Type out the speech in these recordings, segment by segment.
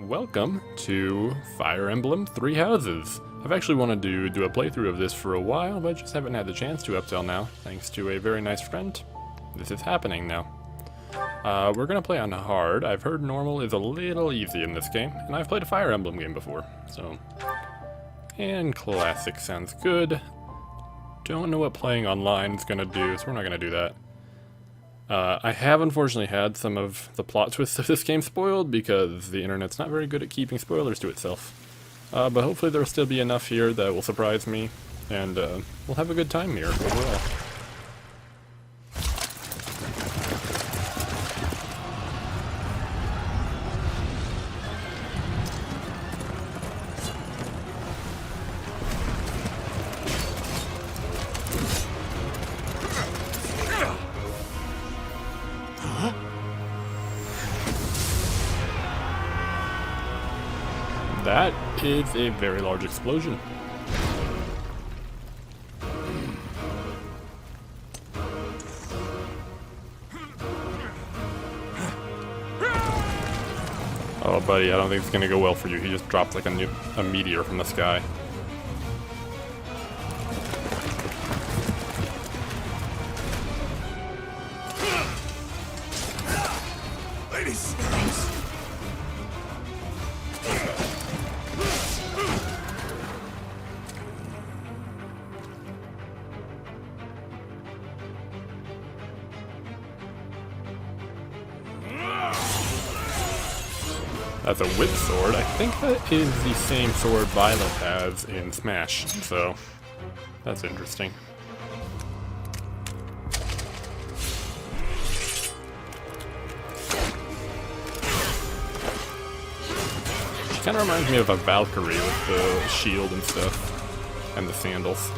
Welcome to Fire Emblem Three Houses. I've actually wanted to do a playthrough of this for a while, but just haven't had the chance to up till now, thanks to a very nice friend. This is happening now. We're gonna play on hard. I've heard normal is a little easy in this game, and I've played a Fire Emblem game before, so... And classic sounds good. Don't know what playing online is gonna do, so we're not gonna do that. I have unfortunately had some of the plot twists of this game spoiled because the internet's not very good at keeping spoilers to itself. But hopefully there'll still be enough here that will surprise me, and we'll have a good time here overall. That is a very large explosion. Oh, buddy, I don't think it's gonna go well for you. He just dropped like a meteor from the sky. Ladies! That's a whip sword. I think that is the same sword Violet has in Smash, so that's interesting. She kind of reminds me of a Valkyrie with the shield and stuff, and the sandals.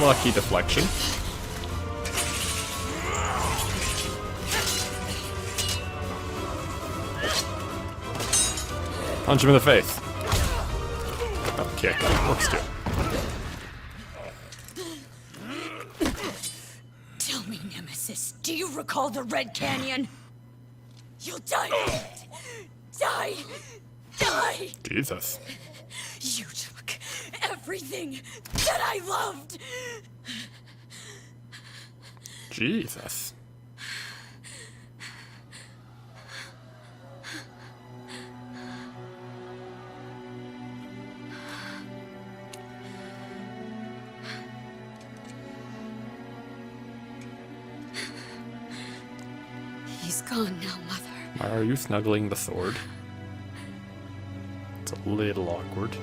Lucky deflection. Punch him in the face. Okay, works too. Tell me, Nemesis, do you recall the Red Canyon? You'll die! Die! Die! Jesus. You took everything that I loved! Jesus. He's gone now, Mother. Why are you snuggling the sword? It's a little awkward.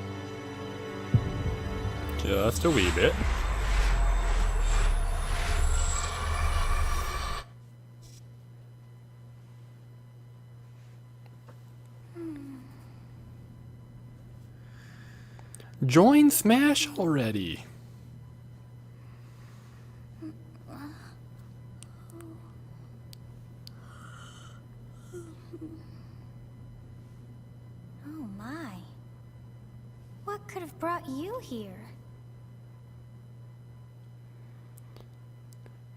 Just a wee bit. Join Smash already. Oh my. What could have brought you here?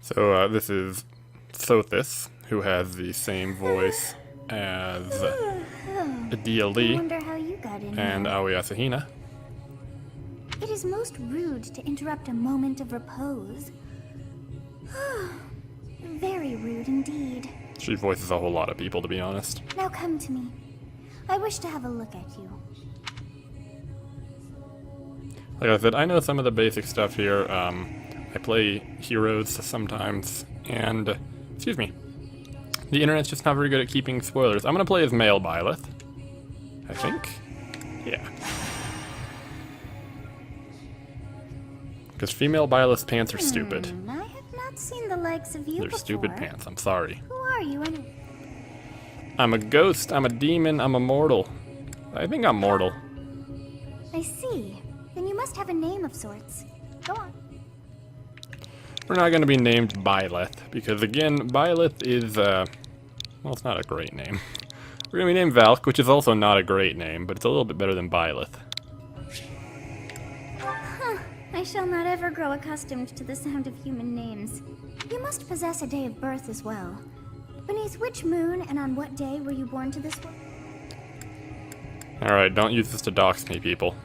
So this is Sothis, who has the same voice as Adia I Lee wonder how you got in and here. Aoi Asahina. It is most rude to interrupt a moment of repose. Very rude indeed. She voices a whole lot of people, to be honest. Now come to me. I wish to have a look at you. Like I said, I know some of the basic stuff here. I play heroes sometimes, and, excuse me, the internet's just not very good at keeping spoilers. I'm gonna play as male Byleth, I think. Yeah. Because female Byleth's pants are stupid. I have not seen the likes of you They're before. stupid pants, I'm sorry. Who are you anyway? I'm a ghost, I'm a demon, I'm a mortal. I think I'm mortal. I see. Then you must have a name of sorts. Go on. We're not going to be named Byleth, because again, Byleth is, well, it's not a great name. We're going to be named Valk, which is also not a great name, but it's a little bit better than Byleth. I shall not ever grow accustomed to the sound of human names. You must possess a day of birth as well. Beneath which moon and on what day were you born to this world? Alright, don't use this to dox me, people.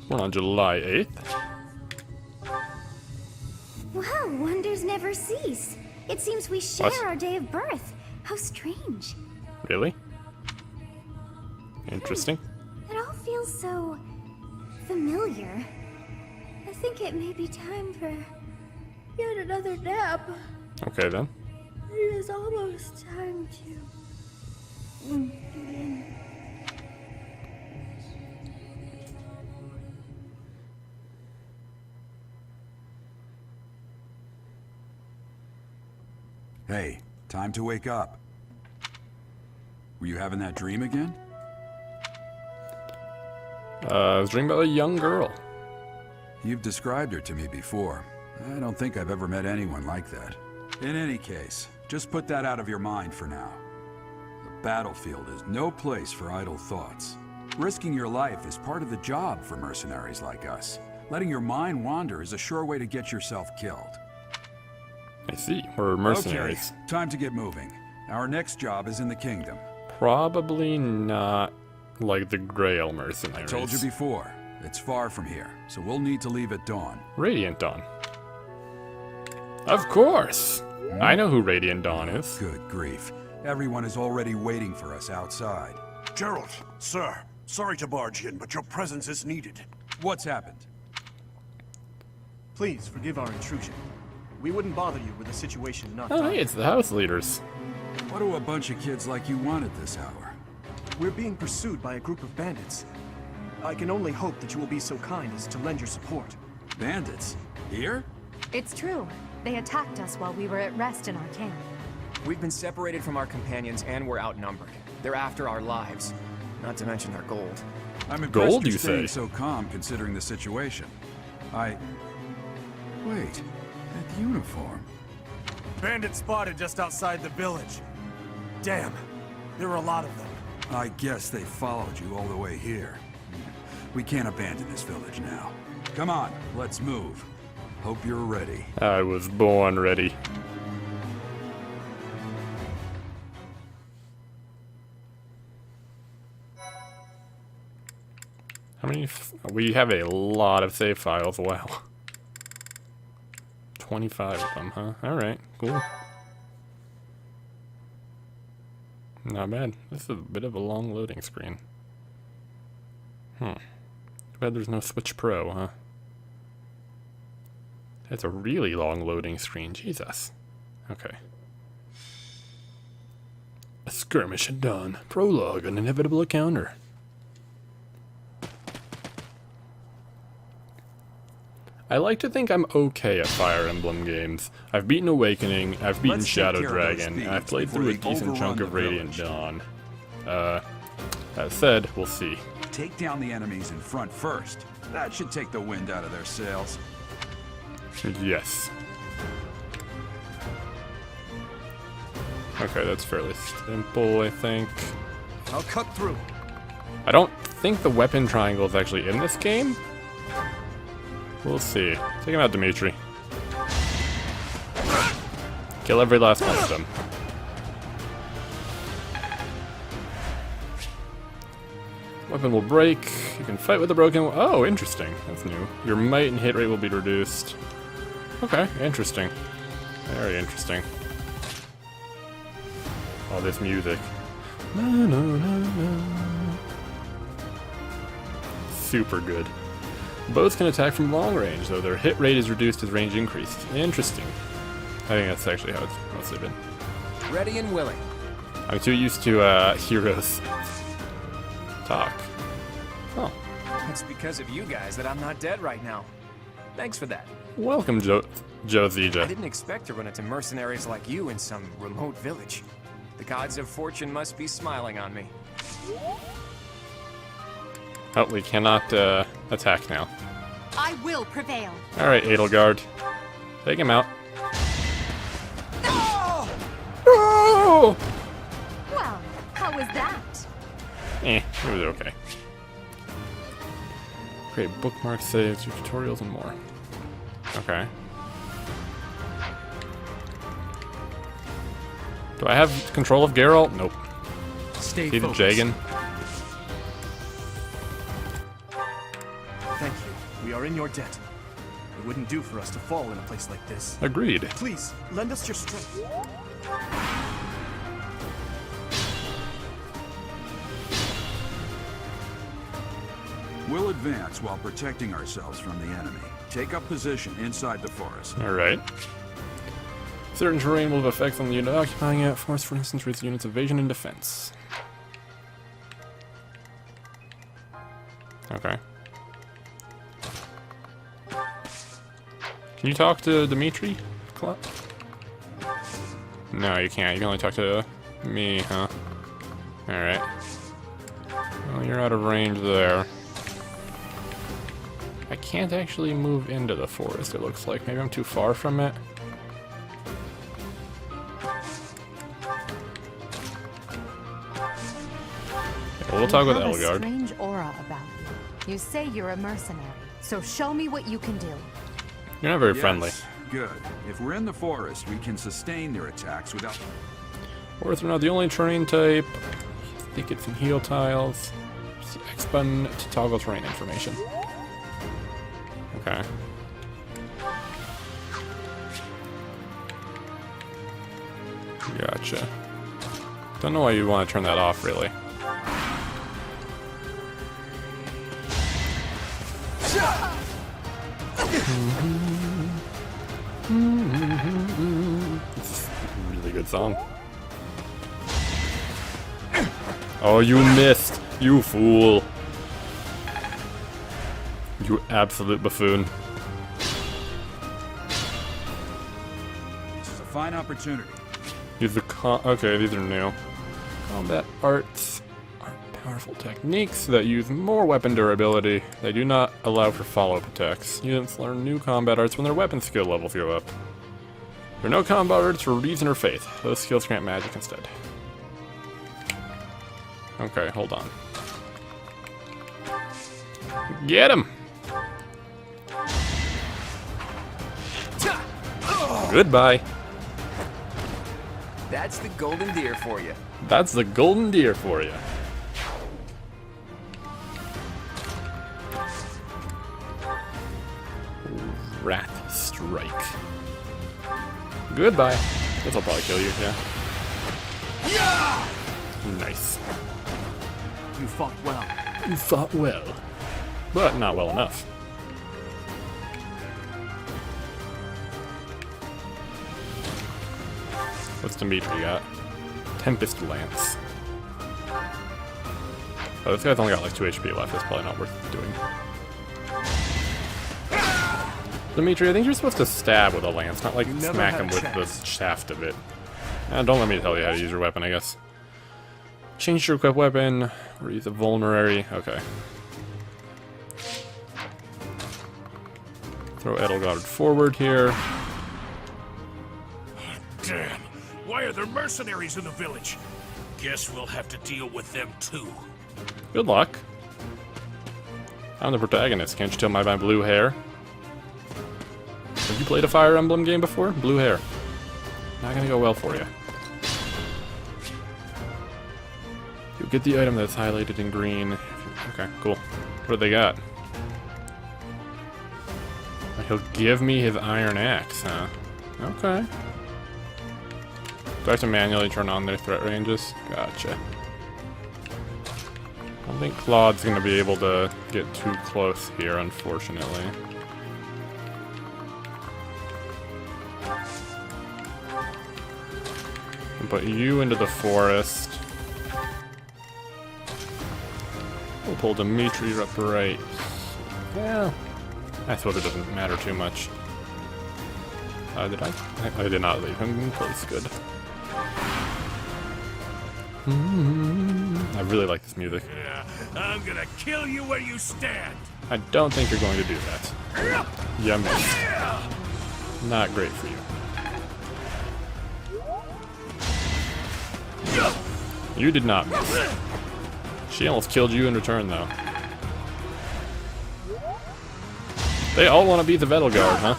Born on July 8th. Wow, wonders never cease. It seems we share What? our day of birth. How strange. Really? Interesting. It all feels so familiar. I think it may be time for yet another nap. Okay then. It is almost time to begin. Hey, time to wake up. Were you having that dream again? I was dreaming about a young girl. You've described her to me before. I don't think I've ever met anyone like that. In any case, just put that out of your mind for now. The battlefield is no place for idle thoughts. Risking your life is part of the job for mercenaries like us. Letting your mind wander is a sure way to get yourself killed. I see. We're mercenaries. Okay, time to get moving. Our next job is in the kingdom. Probably not like the Grail mercenaries. Told you before, it's far from here, so we'll need to leave at dawn. Radiant Dawn. Of course! I know who Radiant Dawn is. Good grief. Everyone is already waiting for us outside. Gerald, sir, sorry to barge in, but your presence is needed. What's happened? Please forgive our intrusion. We wouldn't bother you with a situation not Oh, done. hey, it's the house leaders. What do a bunch of kids like you want at this hour? We're being pursued by a group of bandits. I can only hope that you will be so kind as to lend your support. Bandits? Here? It's true. They attacked us while we were at rest in our camp. We've been separated from our companions and we're outnumbered. They're after our lives, not to mention our gold. I'm impressed Gold, you're you staying say? so calm considering the situation. Wait, that uniform. Bandit spotted just outside the village. Damn, there were a lot of them. I guess they followed you all the way here. We can't abandon this village now. Come on, let's move. Hope you're ready. I was born ready. How many? We have a lot of save files. Wow. 25 of them, huh? Alright, cool. Not bad. This is a bit of a long loading screen. Too bad there's no Switch Pro, huh? That's a really long loading screen. Jesus. Okay. A skirmish at dawn. Prologue, an inevitable encounter. I like to think I'm okay at Fire Emblem games. I've beaten Awakening, I've beaten Let's take Shadow care of those Dragon, and thieves I've played before through a they decent chunk overrun of the Radiant village. Dawn. That said, we'll see. Take down the enemies in front first. That should take the wind out of their sails. Yes. Okay, that's fairly simple, I think. I'll cut through. I don't think the weapon triangle is actually in this game. We'll see. Take him out, Dimitri. Kill every last one of them. Weapon will break. You can fight with a broken... Oh, interesting. That's new. Your might and hit rate will be reduced. Okay, interesting. Very interesting. All this music. Super good. Both can attack from long range, though their hit rate is reduced as range increases. Interesting. I think that's actually how it's mostly been. Ready and willing. I'm too used to heroes talk. Oh, It's because of you guys that I'm not dead right now. Thanks for that. welcome, Joe I Zija. didn't expect to run into mercenaries like you in some remote village. The gods of fortune must be smiling on me. Oh, we cannot attack now. I will prevail. Alright, Edelgard. Take him out. Oh! Well, how was that? It was okay. Create bookmark saves, tutorials, and more. Okay. Do I have control of Geralt? Nope. Stay See the focused. Jagan? Thank you. We are in your debt. It wouldn't do for us to fall in a place like this. Agreed. Please, lend us your strength. We'll advance while protecting ourselves from the enemy. Take up position inside the forest. Alright. Certain terrain will have effects on the unit occupying it. Force, for instance, raise the unit's evasion and defense. Okay. Can you talk to Dimitri? No, you can't. You can only talk to me, huh? Alright. Well, you're out of range there. I can't actually move into the forest, it looks like. Maybe I'm too far from it. Yeah, we'll talk with You have a Edelgard. strange aura about you. You say you're a mercenary, so show me what you can do. You're not very Yes, friendly. good. If we're in the forest, we can sustain their attacks without... Or they're not the only terrain type. I think it's in heal tiles. Use X button to toggle terrain information. Okay. Gotcha. Don't know why you want to turn that off, really. It's a really good song. Oh, you missed! You fool! You absolute buffoon. This is a fine opportunity. Use the okay, these are new. Combat arts are powerful techniques that use more weapon durability. They do not allow for follow-up attacks. Units learn new combat arts when their weapon skill levels go up. There are no combat arts for reason or faith. Those skills grant magic instead. Okay, hold on. Get him! Goodbye. That's the golden deer for you. That's the golden deer for you. Wrath Strike. Goodbye. This'll probably kill you, yeah. Nice. You fought well. You fought well, but not well enough. What's Dimitri got? Tempest Lance. Oh, this guy's only got like 2 HP left. That's probably not worth doing. Dimitri, I think you're supposed to stab with a lance, not like You never smack had him a with chance. the shaft of it. Don't let me tell you how to use your weapon, I guess. Change your equip weapon, or use a vulnerary. Okay. Throw Edelgard forward here. Damn! Why are there mercenaries in the village? Guess we'll have to deal with them too. Good luck. I'm the protagonist. Can't you tell by my blue hair? Have you played a Fire Emblem game before? Blue hair. Not gonna go well for you. You'll get the item that's highlighted in green. Okay, cool. What do they got? He'll give me his iron axe, huh? Okay. Do I have to manually turn on their threat ranges? Gotcha. I don't think Claude's gonna be able to get too close here, unfortunately. Put you into the forest. We'll pull Dimitri up right. Yeah. I suppose it doesn't matter too much. Did I? I did not leave him in place. Good. I really like this music. Yeah, I'm gonna kill you where you stand. I don't think you're going to do that. You missed. Not great for you. You did not miss. She almost killed you in return, though. They all want to be the Valkoor, huh?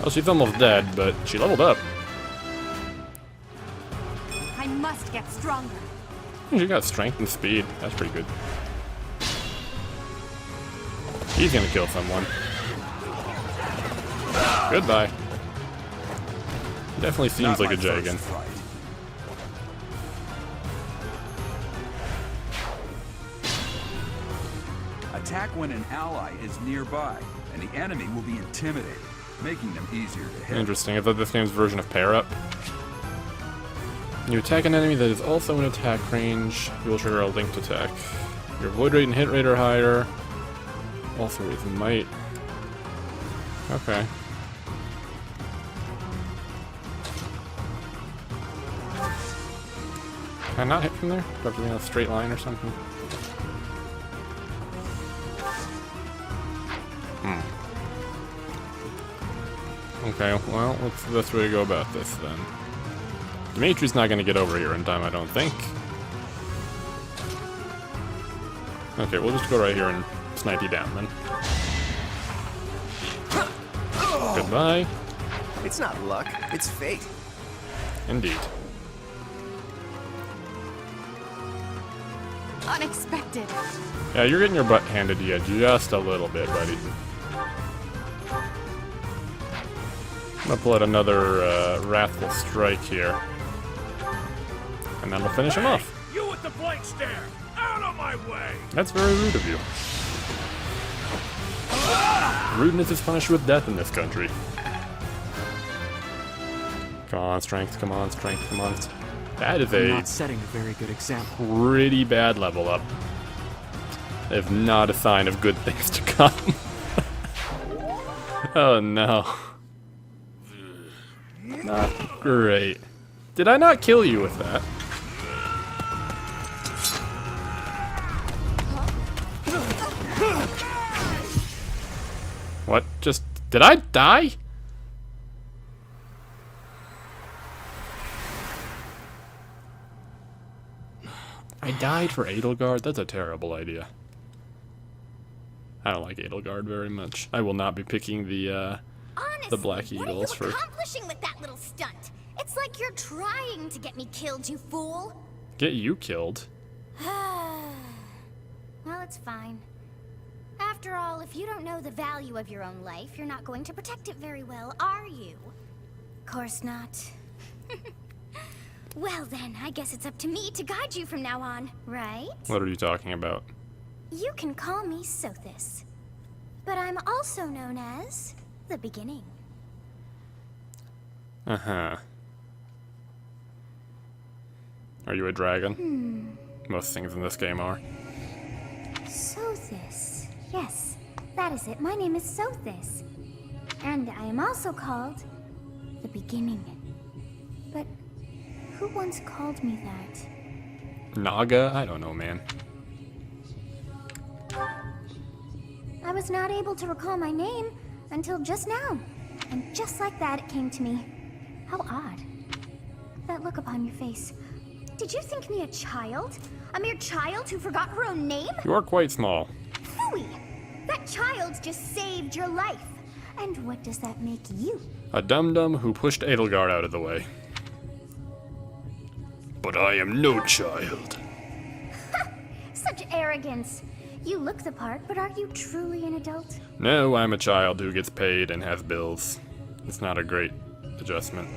Well, she's almost dead, but she leveled up. I must get stronger. She got strength and speed. That's pretty good. He's gonna kill someone. Goodbye. He definitely seems like a Jagan. Attack when an ally is nearby, and the enemy will be intimidated, making them easier to hit. Interesting. I thought this game's version of Pair Up. You attack an enemy that is also in attack range, you will trigger a linked attack. Your avoid rate and hit rate are higher. Also with might. Okay. Can I not hit from there? Do I have to be in a straight line or something? Okay, well, what's the best way to go about this then? Dimitri's not gonna get over here in time, I don't think. Okay, we'll just go right here and snipe you down then. Goodbye. It's not luck, it's fate. Indeed. Unexpected. Yeah, you're getting your butt handed to you just a little bit, buddy. I'm gonna pull out another Wrathful Strike here. And then we'll finish him off. You with the blank stare! Out of my way! That's very rude of you. Rudeness is punished with death in this country. Come on, strength, come on, strength, come on. That is I'm a not setting a very good example. pretty bad level up. If not a sign of good things to come. Oh no. Not great. Did I not kill you with that? What? Just... did I die? I died for Edelgard? That's a terrible idea. I don't like Edelgard very much. I will not be picking the Black Eagles for... What are you accomplishing with that little stunt? It's like you're trying to get me killed, you fool. Get you killed? Well, it's fine. After all, if you don't know the value of your own life, you're not going to protect it very well, are you? Course not. Well then, I guess it's up to me to guide you from now on, right? What are you talking about? You can call me Sothis, but I'm also known as the Beginning. Uh-huh. Are you a dragon? Most things in this game are. Sothis. Yes, that is it. My name is Sothis. And I am also called the Beginning. But who once called me that? Naga? I don't know, man. I was not able to recall my name until just now. And just like that, it came to me. How odd. That look upon your face. Did you think me a child? A mere child who forgot her own name? You are quite small. Phooey! That child just saved your life. And what does that make you? A dum-dum who pushed Edelgard out of the way. But I am no child. Such arrogance. You look the part, but are you truly an adult? No, I'm a child who gets paid and has bills. It's not a great adjustment.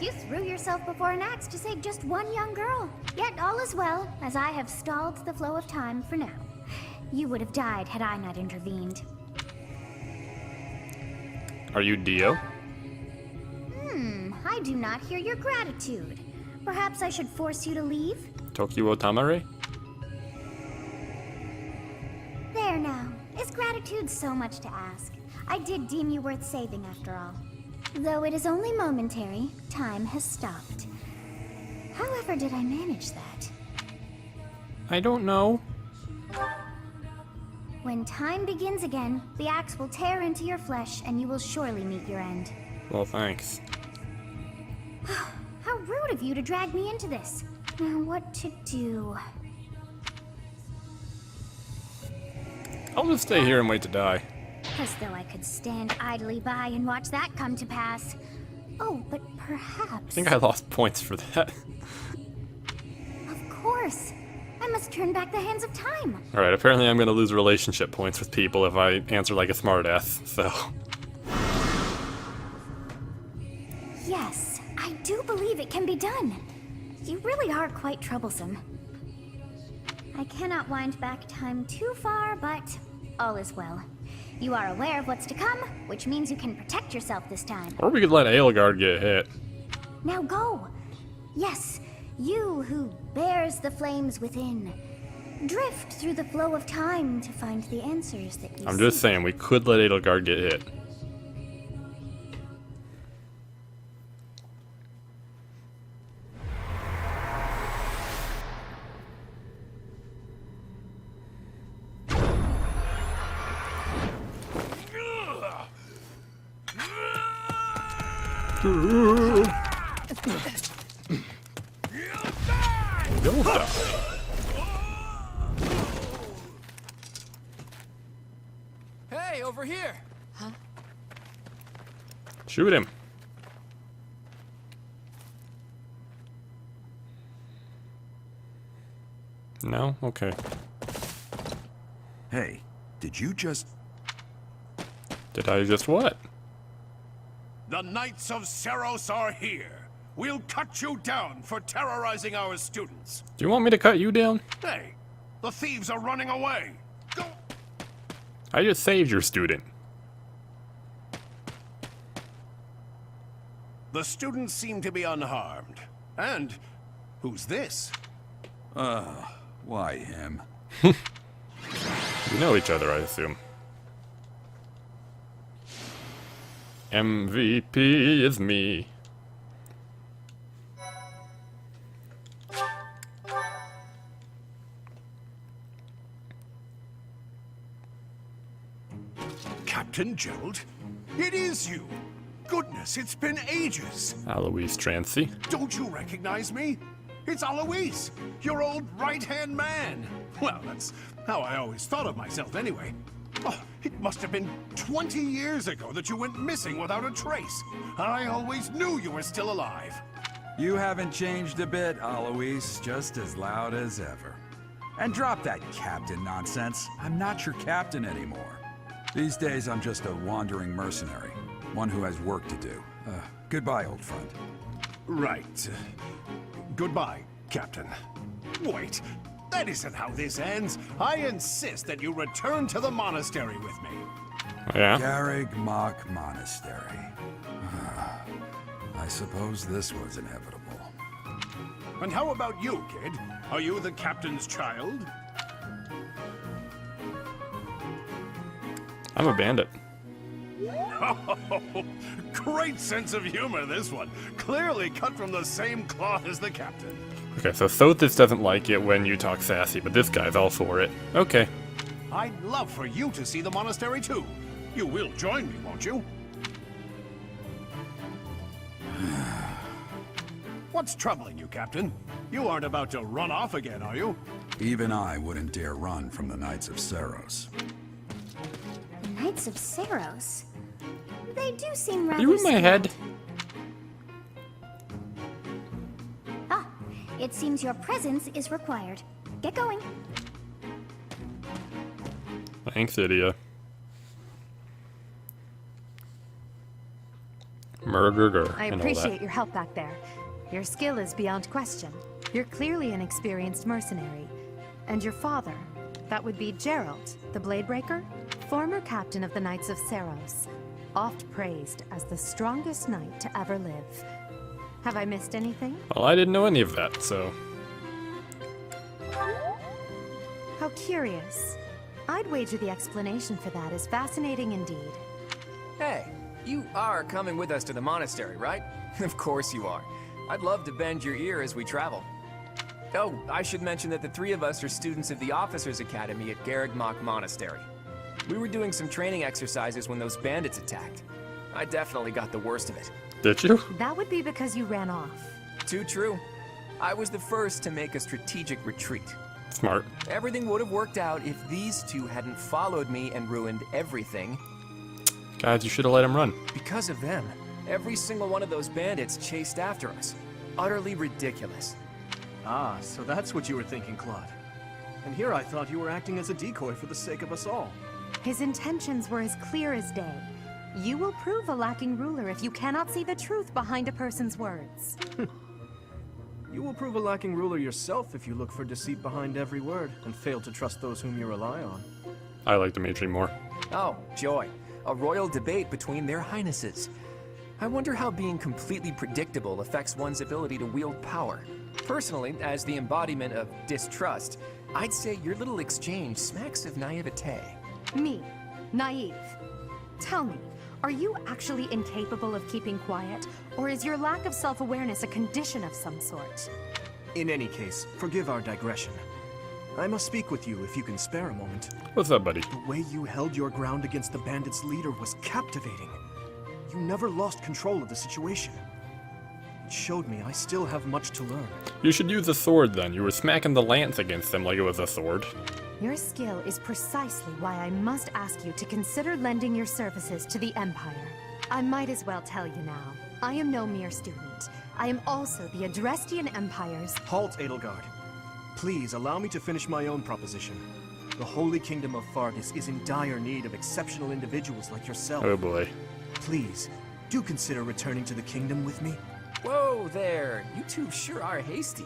You threw yourself before an axe to save just one young girl. Yet all is well, as I have stalled the flow of time for now. You would have died had I not intervened. Are you Dio? I do not hear your gratitude. Perhaps I should force you to leave? Tokyo Tamare? There now. Is gratitude so much to ask? I did deem you worth saving after all. Though it is only momentary, time has stopped. However did I manage that? I don't know. When time begins again, the axe will tear into your flesh and you will surely meet your end. Well, thanks. How rude of you to drag me into this. Now what to do? I'll just stay here and wait to die. As though I could stand idly by and watch that come to pass. Oh, but perhaps... I think I lost points for that. Of course. I must turn back the hands of time. Alright, apparently I'm gonna lose relationship points with people if I answer like a smartass, so... Yes, I do believe it can be done. You really are quite troublesome. I cannot wind back time too far, but all is well. You are aware of what's to come, which means you can protect yourself this time. Or we could let Aelgard get hit. Now go! Yes, you who bears the flames within. Drift through the flow of time to find the answers that you I'm just saying, we could let Aelgard get hit. Don't die. Hey, over here! Shoot him. No? Okay. Hey, did you just... Did I just what? The Knights of Seros are here. We'll cut you down for terrorizing our students. Do you want me to cut you down? Hey, the thieves are running away. Go. I just saved your student. The students seem to be unharmed. And who's this? Why him? You know each other, I assume. MVP is me. Captain Gerald? It is you! Goodness, it's been ages! Alois Trancy. Don't you recognize me? It's Alois, your old right-hand man! Well, that's how I always thought of myself anyway. Oh, it must have been 20 years ago that you went missing without a trace. I always knew you were still alive. You haven't changed a bit, Alois. Just as loud as ever. And drop that captain nonsense. I'm not your captain anymore. These days, I'm just a wandering mercenary. One who has work to do. Goodbye, old friend. Right. Goodbye, Captain. Wait, that isn't how this ends. I insist that you return to the monastery with me. Yeah? Garrig Mach Monastery. I suppose this was inevitable. And how about you, kid? Are you the captain's child? I'm a bandit. Oh, great sense of humor, this one. Clearly cut from the same cloth as the captain. Okay, so Sothis doesn't like it when you talk sassy, but this guy's all for it. Okay. I'd love for you to see the monastery too. You will join me, won't you? What's troubling you, Captain? You aren't about to run off again, are you? Even I wouldn't dare run from the Knights of Seros. The Knights of Seros? They do seem rather... You in my head? Ah, it seems your presence is required. Get going. Thanks, Idia. Murder I and all appreciate that. your help back there. Your skill is beyond question. You're clearly an experienced mercenary. And your father, that would be Gerald, the Bladebreaker, former captain of the Knights of Seros, oft praised as the strongest knight to ever live. Have I missed anything? Well, I didn't know any of that, so... How curious. I'd wager the explanation for that is fascinating indeed. Hey, you are coming with us to the monastery, right? Of course you are. I'd love to bend your ear as we travel. Oh, I should mention that the three of us are students of the Officers Academy at Garrigmach Monastery. We were doing some training exercises when those bandits attacked. I definitely got the worst of it. Did you? That would be because you ran off. Too true. I was the first to make a strategic retreat. Smart. Everything would have worked out if these two hadn't followed me and ruined everything. Guys, you should have let him run. Because of them, every single one of those bandits chased after us. Utterly ridiculous. Ah, so that's what you were thinking, Claude. And here I thought you were acting as a decoy for the sake of us all. His intentions were as clear as day. You will prove a lacking ruler if you cannot see the truth behind a person's words. You will prove a lacking ruler yourself if you look for deceit behind every word and fail to trust those whom you rely on. I like Dimitri more. Oh, joy. A royal debate between their highnesses. I wonder how being completely predictable affects one's ability to wield power. Personally, as the embodiment of distrust, I'd say your little exchange smacks of naivete. Me? Naive? Tell me, are you actually incapable of keeping quiet, or is your lack of self-awareness a condition of some sort? In any case, forgive our digression. I must speak with you if you can spare a moment. What's up, buddy? The way you held your ground against the bandits' leader was captivating. You never lost control of the situation. It showed me I still have much to learn. You should use a sword then. You were smacking the lance against them like it was a sword. Your skill is precisely why I must ask you to consider lending your services to the Empire. I might as well tell you now. I am no mere student. I am also the Adrestian Empire's... Halt, Edelgard. Please allow me to finish my own proposition. The Holy Kingdom of Fargus is in dire need of exceptional individuals like yourself. Oh boy. Please, do consider returning to the kingdom with me. Whoa there, you two sure are hasty.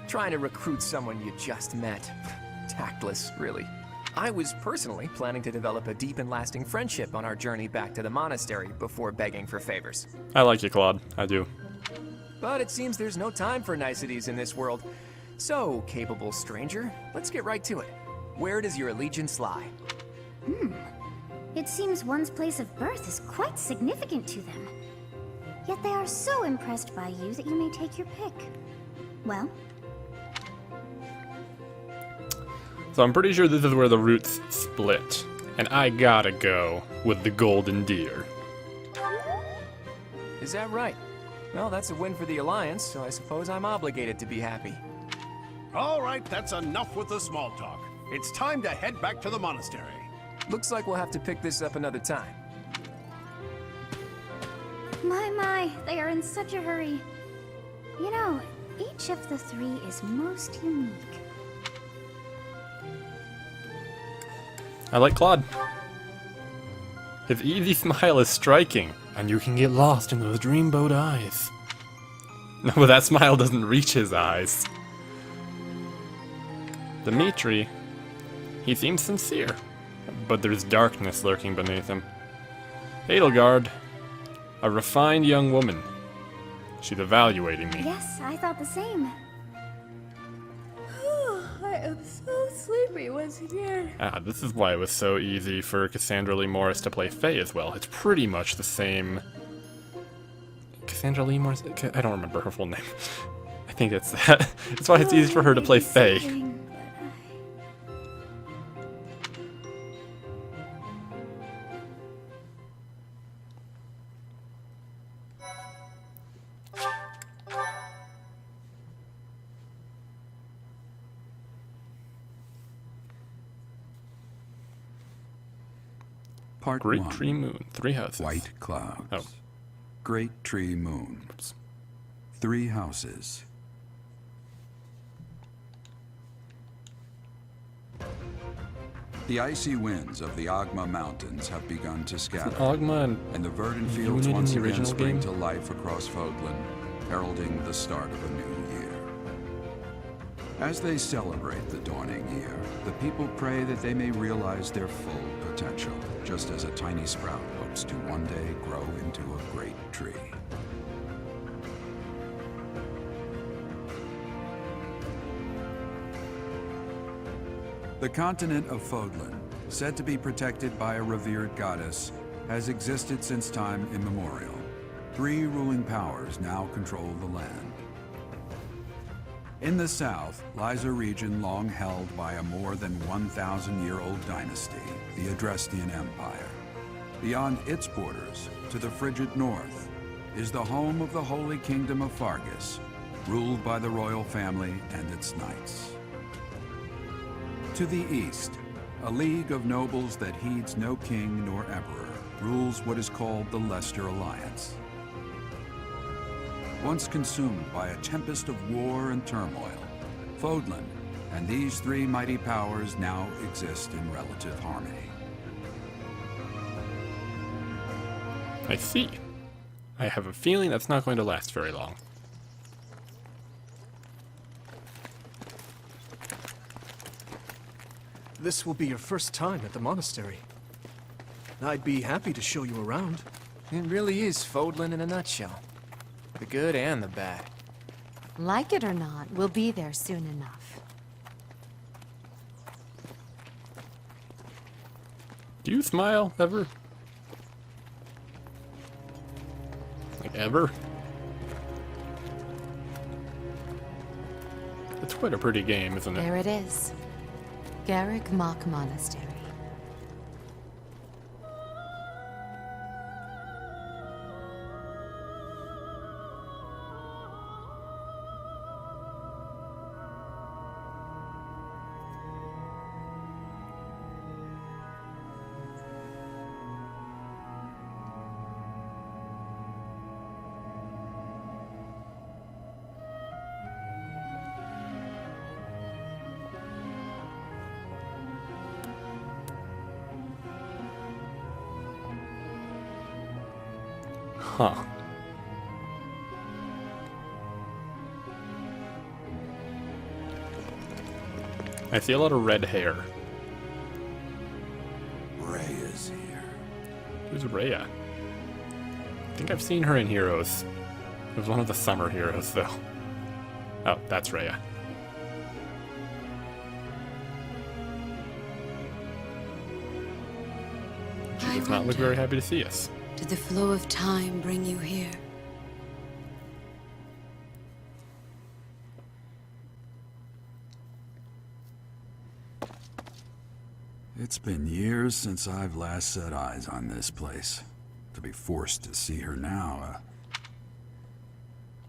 Trying to recruit someone you just met. Tactless, really. I was personally planning to develop a deep and lasting friendship on our journey back to the monastery before begging for favors. I like you, Claude. I do. But it seems there's no time for niceties in this world. So, capable stranger, let's get right to it. Where does your allegiance lie? It seems one's place of birth is quite significant to them. Yet they are so impressed by you that you may take your pick. Well? So I'm pretty sure this is where the roots split. And I gotta go with the golden deer. Is that right? Well, that's a win for the Alliance, so I suppose I'm obligated to be happy. All right, that's enough with the small talk. It's time to head back to the monastery. Looks like we'll have to pick this up another time. My, they are in such a hurry. You know, each of the three is most unique. I like Claude. His easy smile is striking, and you can get lost in those dreamboat eyes. No, but that smile doesn't reach his eyes. Dimitri, he seems sincere, but there's darkness lurking beneath him. Edelgard, a refined young woman. She's evaluating me. Yes, I thought the same. I am so sleepy once again. This is why it was so easy for Cassandra Lee Morris to play Faye as well. It's pretty much the same... Cassandra Lee Morris? I don't remember her full name. I think that's that. That's why it's easy for her to play Faye. Part Great 1. Tree Moon, 3 houses. White clouds. Oh. Great Tree Moon. 3 houses. The icy winds of the Ogma Mountains have begun to scatter, Ogma and the verdant unit fields in once the again original spring game? to life across Fodlan, heralding the start of a new year. As they celebrate the dawning year, the people pray that they may realize their full potential, just as a tiny sprout hopes to one day grow into a great tree. The continent of Fodlan, said to be protected by a revered goddess, has existed since time immemorial. 3 ruling powers now control the land. In the south lies a region long held by a more than 1,000-year-old dynasty, the Adrestian Empire. Beyond its borders, to the frigid north, is the home of the Holy Kingdom of Fargus, ruled by the royal family and its knights. To the east, a league of nobles that heeds no king nor emperor rules what is called the Leicester Alliance. Once consumed by a tempest of war and turmoil, Fodlan and these three mighty powers now exist in relative harmony. I see. I have a feeling that's not going to last very long. This will be your first time at the monastery. I'd be happy to show you around. It really is Fodlan in a nutshell. The good and the bad. Like it or not, we'll be there soon enough. Do you smile ever? Like ever? It's quite a pretty game, isn't it? There it is. Garrick Mock Monastery. Huh. I see a lot of red hair. Rhea's here. Who's Rhea? I think I've seen her in Heroes. It was one of the summer heroes, though. Oh, that's Rhea. She does not look very happy to see us. Did the flow of time bring you here? It's been years since I've last set eyes on this place. To be forced to see her now,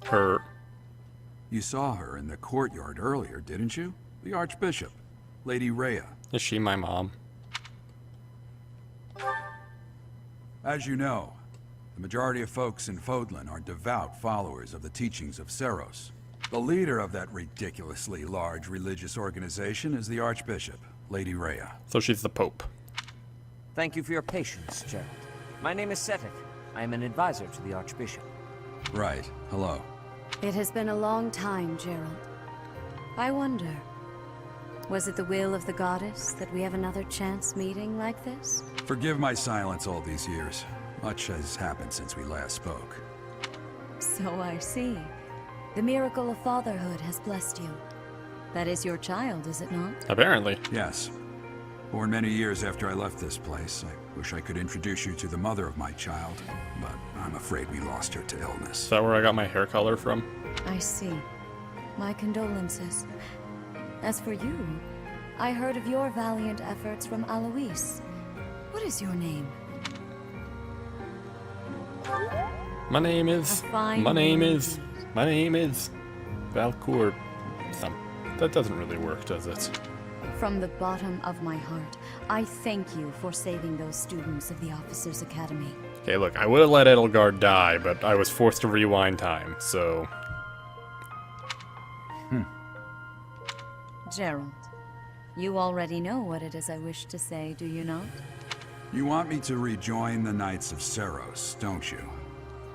Her. You saw her in the courtyard earlier, didn't you? The Archbishop, Lady Rhea. Is she my mom? As you know, the majority of folks in Fodlan are devout followers of the teachings of Seros. The leader of that ridiculously large religious organization is the Archbishop, Lady Rhea. So she's the Pope. Thank you for your patience, Gerald. My name is Setik. I am an advisor to the Archbishop. Right. Hello. It has been a long time, Gerald. I wonder, was it the will of the goddess that we have another chance meeting like this? Forgive my silence all these years. Much has happened since we last spoke. So I see. The miracle of fatherhood has blessed you. That is your child, is it not? Apparently. Yes. Born many years after I left this place. I wish I could introduce you to the mother of my child, but I'm afraid we lost her to illness. Is that where I got my hair color from? I see. My condolences. As for you, I heard of your valiant efforts from Alois. What is your name? My name is. My name is Valkoor. That doesn't really work, does it? From the bottom of my heart, I thank you for saving those students of the Officers' Academy. Okay, look, I would have let Edelgard die, but I was forced to rewind time, so... Gerald, you already know what it is I wish to say, do you not? You want me to rejoin the Knights of Seros, don't you?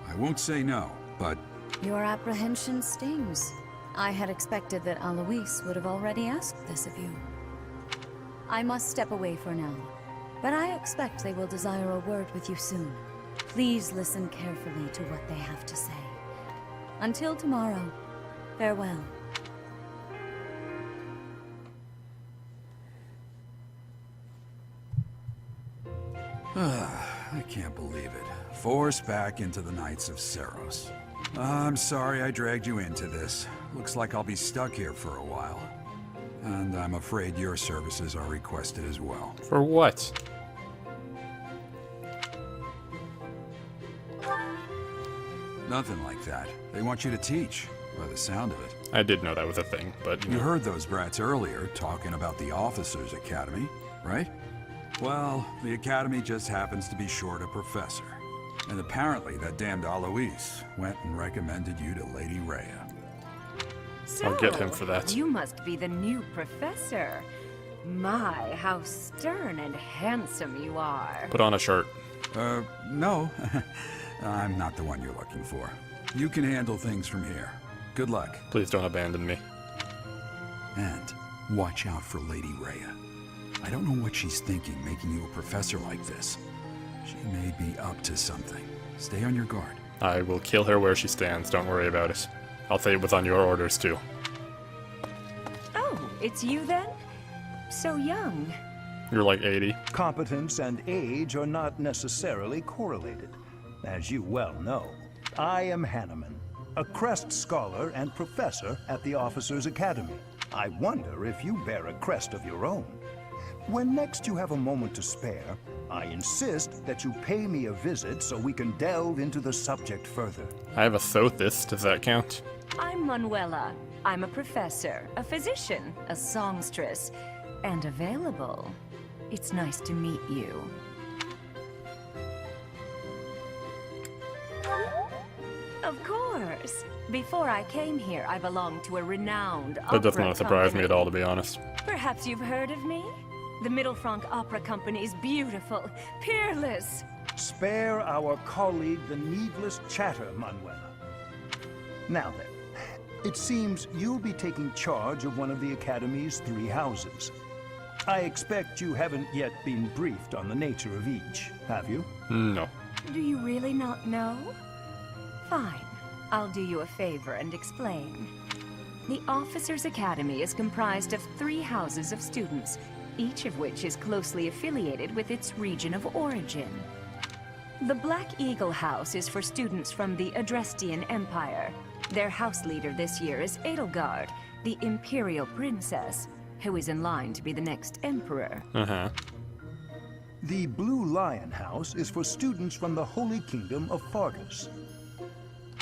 I won't say no, but... Your apprehension stings. I had expected that Alois would have already asked this of you. I must step away for now, but I expect they will desire a word with you soon. Please listen carefully to what they have to say. Until tomorrow, farewell. I can't believe it. Forced back into the Knights of Seros. I'm sorry I dragged you into this. looks like I'll be stuck here for a while. And I'm afraid your services are requested as well. For what? Nothing like that. They want you to teach, by the sound of it. I did know that was a thing, but You heard those brats earlier talking about the Officers' Academy, right? Well, the Academy just happens to be short a professor. And apparently that damned Alois went and recommended you to Lady Rhea. I'll get him for that. You must be the new professor. My, how stern and handsome you are. Put on a shirt. No. I'm not the one you're looking for. You can handle things from here. Good luck. Please don't abandon me. And watch out for Lady Rhea. I don't know what she's thinking making you a professor like this. She may be up to something. Stay on your guard. I will kill her where she stands, don't worry about it. I'll say it was on your orders too. Oh, it's you then? So young. You're like 80. Competence and age are not necessarily correlated. As you well know, I am Hanneman, a crest scholar and professor at the Officers' Academy. I wonder if you bear a crest of your own. When next you have a moment to spare, I insist that you pay me a visit so we can delve into the subject further. I have a Sothis, does that count? I'm Manuela. I'm a professor, a physician, a songstress, and available. It's nice to meet you. Of course. Before I came here, I belonged to a renowned opera That does not surprise me company. at all, to be honest. Perhaps you've heard of me? The Middle Franc Opera Company is beautiful, peerless. Spare our colleague the needless chatter, Manuela. Now then, it seems you'll be taking charge of one of the Academy's 3 houses. I expect you haven't yet been briefed on the nature of each, have you? No. Do you really not know? Fine. I'll do you a favor and explain. The Officers' Academy is comprised of 3 houses of students, each of which is closely affiliated with its region of origin. The Black Eagle House is for students from the Adrestian Empire. Their house leader this year is Edelgard, the Imperial Princess, who is in line to be the next Emperor. Uh-huh. The Blue Lion House is for students from the Holy Kingdom of Fargus.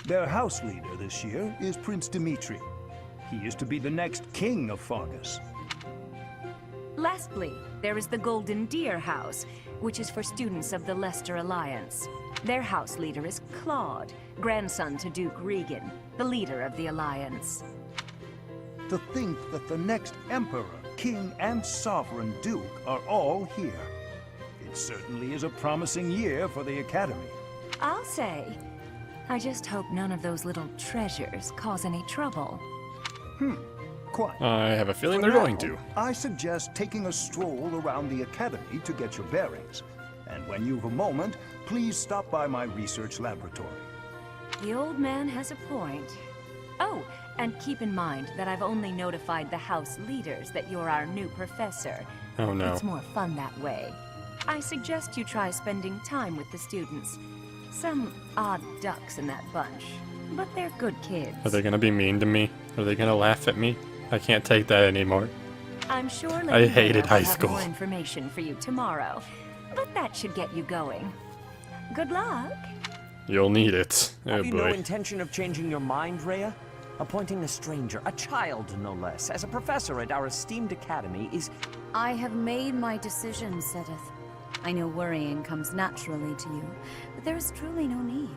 Their house leader this year is Prince Dimitri. He is to be the next king of Fargus. Lastly, there is the Golden Deer House, which is for students of the Leicester Alliance. Their house leader is Claude, grandson to Duke Regan, the leader of the Alliance. To think that the next Emperor, King, and Sovereign Duke are all here. It certainly is a promising year for the Academy. I'll say. I just hope none of those little treasures cause any trouble. Quite. I have a feeling For they're now, going to. I suggest taking a stroll around the Academy to get your bearings. And when you've a moment, please stop by my research laboratory. The old man has a point. Oh, and keep in mind that I've only notified the house leaders that you're our new professor. Oh no. It's more fun that way. I suggest you try spending time with the students. Some odd ducks in that bunch, but they're good kids. Are they gonna be mean to me? Are they gonna laugh at me? I can't take that anymore. I'm sure I hated high will have school. more information for you tomorrow, but that should get you going. Good luck. You'll need it. Oh Have you no boy. intention of changing your mind, Rhea? Appointing a stranger, a child no less, as a professor at our esteemed academy is... I have made my decision, Sedith. I know worrying comes naturally to you, but there is truly no need.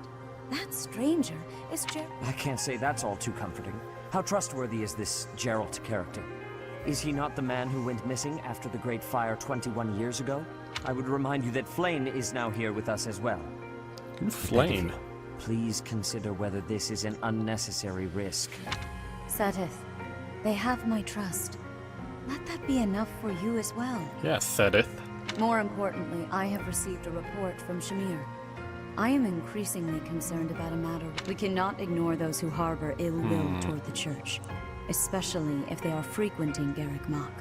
That stranger is I can't say that's all too comforting. How trustworthy is this Geralt character? Is he not the man who went missing after the Great Fire 21 years ago? I would remind you that Flayn is now here with us as well. Flayn? Please consider whether this is an unnecessary risk. Sedith, they have my trust. Let that be enough for you as well. Yes, Sedith. More importantly, I have received a report from Shamir. I am increasingly concerned about a matter. We cannot ignore those who harbor ill will toward the Church, especially if they are frequenting Garrick Mach.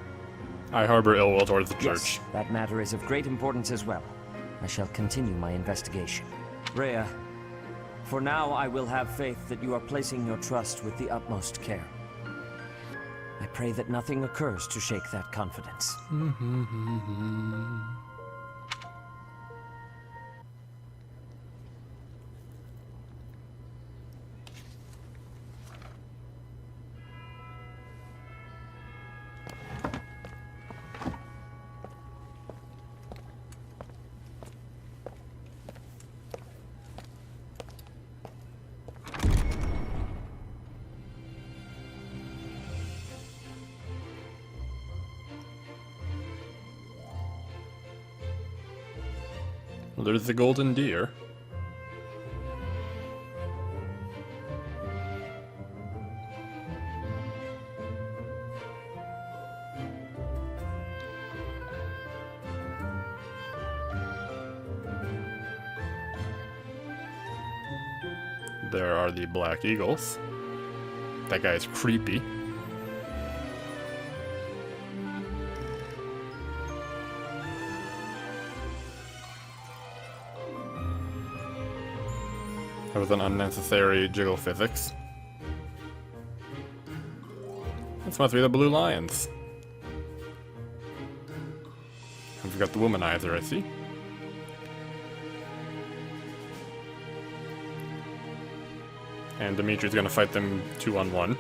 I harbor ill will towards the Yes, church. that matter is of great importance as well. I shall continue my investigation. Rhea, for now I will have faith that you are placing your trust with the utmost care. I pray that nothing occurs to shake that confidence. Well, there's the golden deer. There are the black eagles. That guy's creepy. That was an unnecessary jiggle physics. This must be the blue lions. We've got the womanizer, I see. And Dimitri's gonna fight them 2-on-1.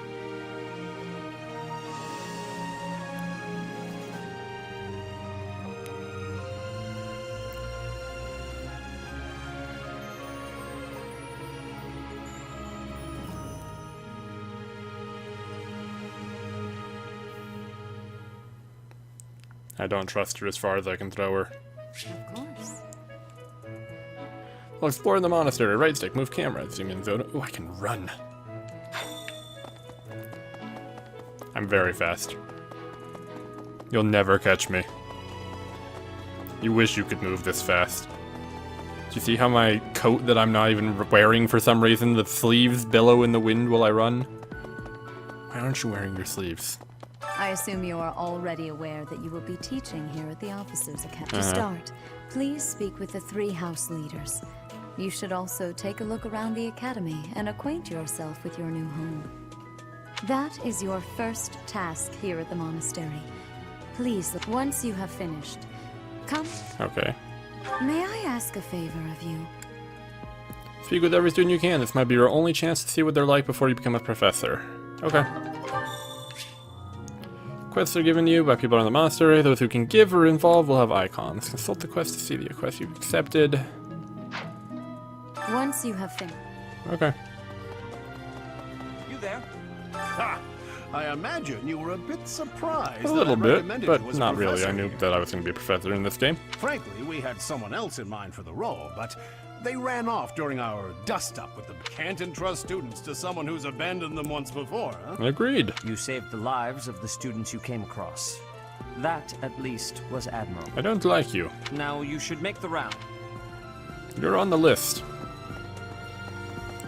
I don't trust her as far as I can throw her. Of course. While exploring the monastery, right stick, move camera, zoom in zone. Oh, I can run. I'm very fast. You'll never catch me. You wish you could move this fast. Do you see how my coat that I'm not even wearing for some reason, the sleeves billow in the wind while I run? Why aren't you wearing your sleeves? I assume you are already aware that you will be teaching here at the Officers Academy. To start, please speak with the 3 house leaders. You should also take a look around the academy and acquaint yourself with your new home. That is your first task here at the monastery. Please, once you have finished, come. Okay. May I ask a favor of you? Speak with every student you can. This might be your only chance to see what they're like before you become a professor. Okay. Quests are given to you by people in the monastery. Those who can give or involve will have icons. Consult the quest to see the quest you've accepted. Once you have finished. Okay. You there? Ha! I imagine you were a bit surprised. A little that I bit, recommended but you as a not really. I professor knew here. that I was going to be a professor in this game. Frankly, we had someone else in mind for the role, but they ran off during our dust-up with them. Can't entrust students to someone who's abandoned them once before, huh? Agreed. You saved the lives of the students you came across. That, at least, was admirable. I don't like you. Now you should make the round. You're on the list.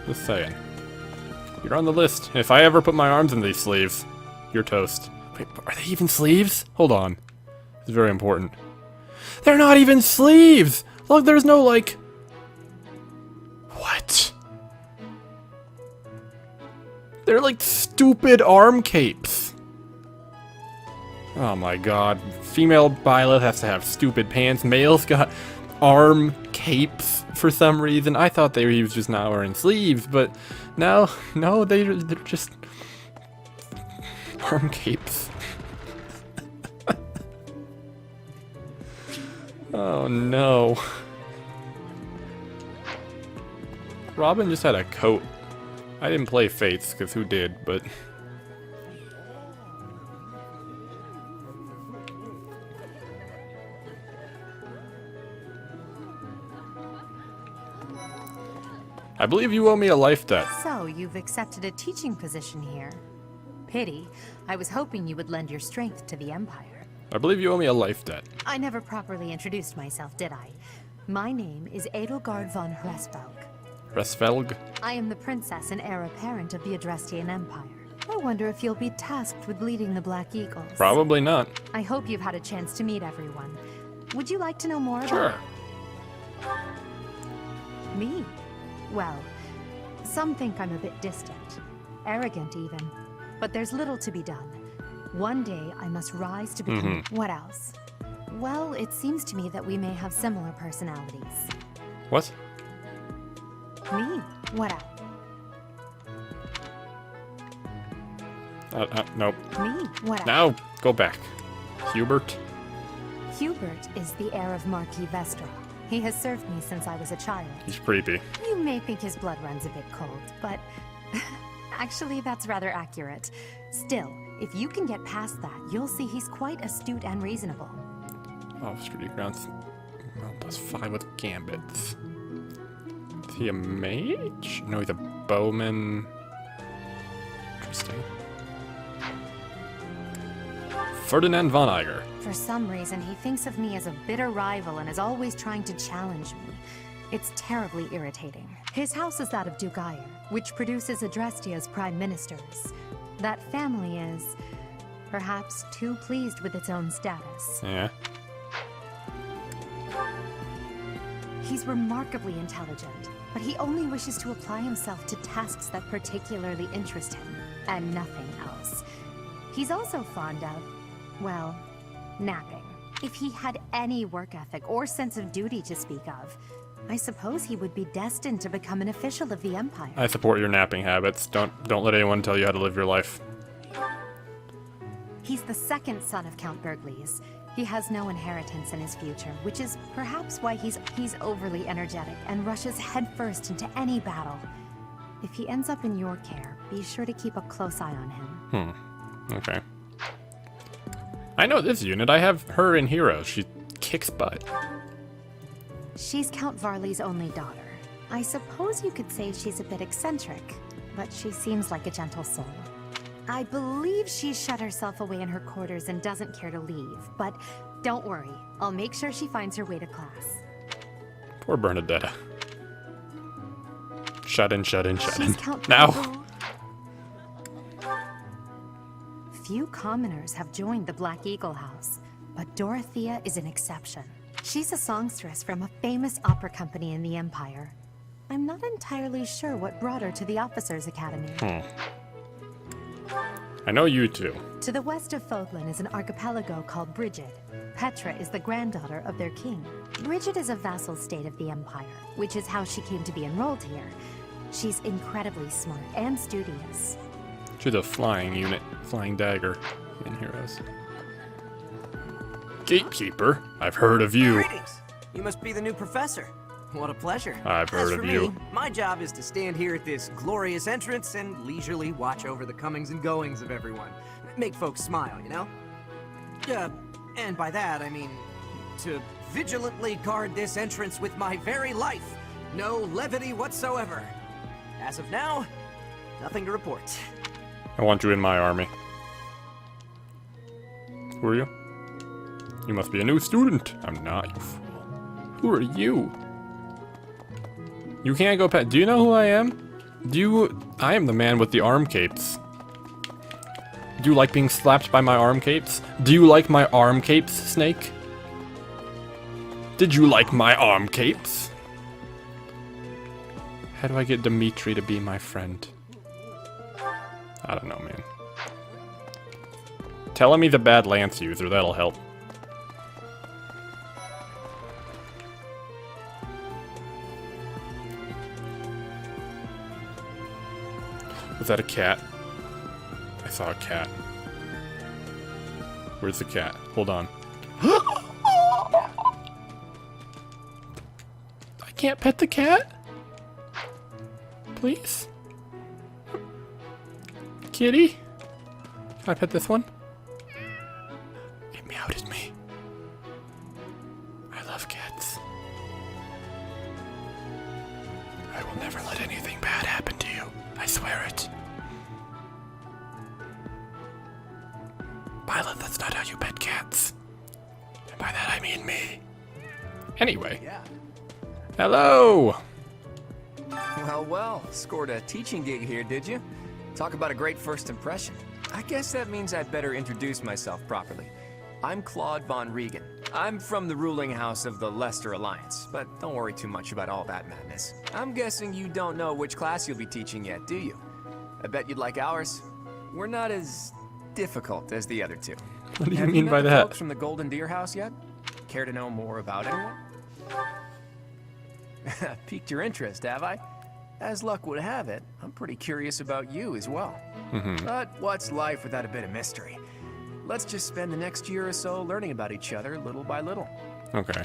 Just saying. You're on the list. If I ever put my arms in these sleeves, you're toast. Wait, are they even sleeves? Hold on. It's very important. They're not even sleeves! Look, there's no, like... What? They're like stupid arm capes. Oh my god. Female Byleth has to have stupid pants. Male's got arm capes for some reason. I thought he was just not wearing sleeves, but no, they're just arm capes. Oh no. Robin just had a coat. I didn't play Fates, because who did, but... I believe you owe me a life debt. So, you've accepted a teaching position here. Pity. I was hoping you would lend your strength to the Empire. I believe you owe me a life debt. I never properly introduced myself, did I? My name is Edelgard von Hresvelg. Hresvelg? I am the princess and heir apparent of the Adrestian Empire. I wonder if you'll be tasked with leading the Black Eagles. Probably not. I hope you've had a chance to meet everyone. Would you like to know more Sure. about me? Well, some think I'm a bit distant, arrogant even, but there's little to be done. One day, I must rise to become... What else? Well, it seems to me that we may have similar personalities. What? Me? What else? Nope. Me? What else? Now, go back. Hubert? Hubert is the heir of Marquis Vestra. He has served me since I was a child. He's creepy. You may think his blood runs a bit cold, but actually that's rather accurate. Still, if you can get past that, you'll see he's quite astute and reasonable. Oh, Sturdy Grounds. Well, +5 with gambits. Is he a mage? No, he's a bowman. Interesting. Ferdinand von Eiger. For some reason, he thinks of me as a bitter rival and is always trying to challenge me. It's terribly irritating. His house is that of Duke Eyre, which produces Adrestia's prime ministers. That family is, perhaps, too pleased with its own status. Yeah. He's remarkably intelligent, but he only wishes to apply himself to tasks that particularly interest him, and nothing else. He's also fond of, well, napping. If he had any work ethic or sense of duty to speak of, I suppose he would be destined to become an official of the Empire. I support your napping habits. Don't let anyone tell you how to live your life. He's the second son of Count Bergliez. He has no inheritance in his future, which is perhaps why he's overly energetic and rushes headfirst into any battle. If he ends up in your care, be sure to keep a close eye on him. Okay. I know this unit. I have her in Heroes. She kicks butt. She's Count Varley's only daughter. I suppose you could say she's a bit eccentric, but she seems like a gentle soul. I believe she's shut herself away in her quarters and doesn't care to leave, but don't worry. I'll make sure she finds her way to class. Poor Bernadetta. Shut in. She's Count Now! Few commoners have joined the Black Eagle House, but Dorothea is an exception. She's a songstress from a famous opera company in the Empire. I'm not entirely sure what brought her to the Officers' Academy. I know you two. To the west of Fodlan is an archipelago called Brigid. Petra is the granddaughter of their king. Brigid is a vassal state of the Empire, which is how she came to be enrolled here. She's incredibly smart and studious. She's a flying unit, flying dagger in Heroes. Gatekeeper, I've heard of you. Greetings. You must be the new professor. What a pleasure. I've heard of you. My job is to stand here at this glorious entrance and leisurely watch over the comings and goings of everyone. Make folks smile, you know? And by that, I mean to vigilantly guard this entrance with my very life. No levity whatsoever. As of now, nothing to report. I want you in my army. Who are you? You must be a new student. I'm not, you fool. Who are you? You can't go past. Do you know who I am? I am the man with the arm capes. Do you like being slapped by my arm capes? Do you like my arm capes, Snake? Did you like my arm capes? How do I get Dimitri to be my friend? I don't know, man. Telling me the bad lance user, that'll help. Was that a cat? I saw a cat. Where's the cat? Hold on. I can't pet the cat? Please? Kitty? Can I pet this one? It meowed at me. I love cats. I will never let anything bad happen to you. I swear it. Violet, that's not how you pet cats. And by that I mean me. Anyway. Hello! Well, scored a teaching gig here, did you? Talk about a great first impression. I guess that means I'd better introduce myself properly. I'm Claude von Regan. I'm from the ruling house of the Leicester Alliance, but don't worry too much about all that madness. I'm guessing you don't know which class you'll be teaching yet, do you? I bet you'd like ours. We're not as difficult as the other two. What do you Have mean met by the that? folks from the Golden Deer House yet? Care to know more about anyone? Piqued your interest, have I? As luck would have it, I'm pretty curious about you as well. But what's life without a bit of mystery? Let's just spend the next year or so learning about each other little by little. Okay.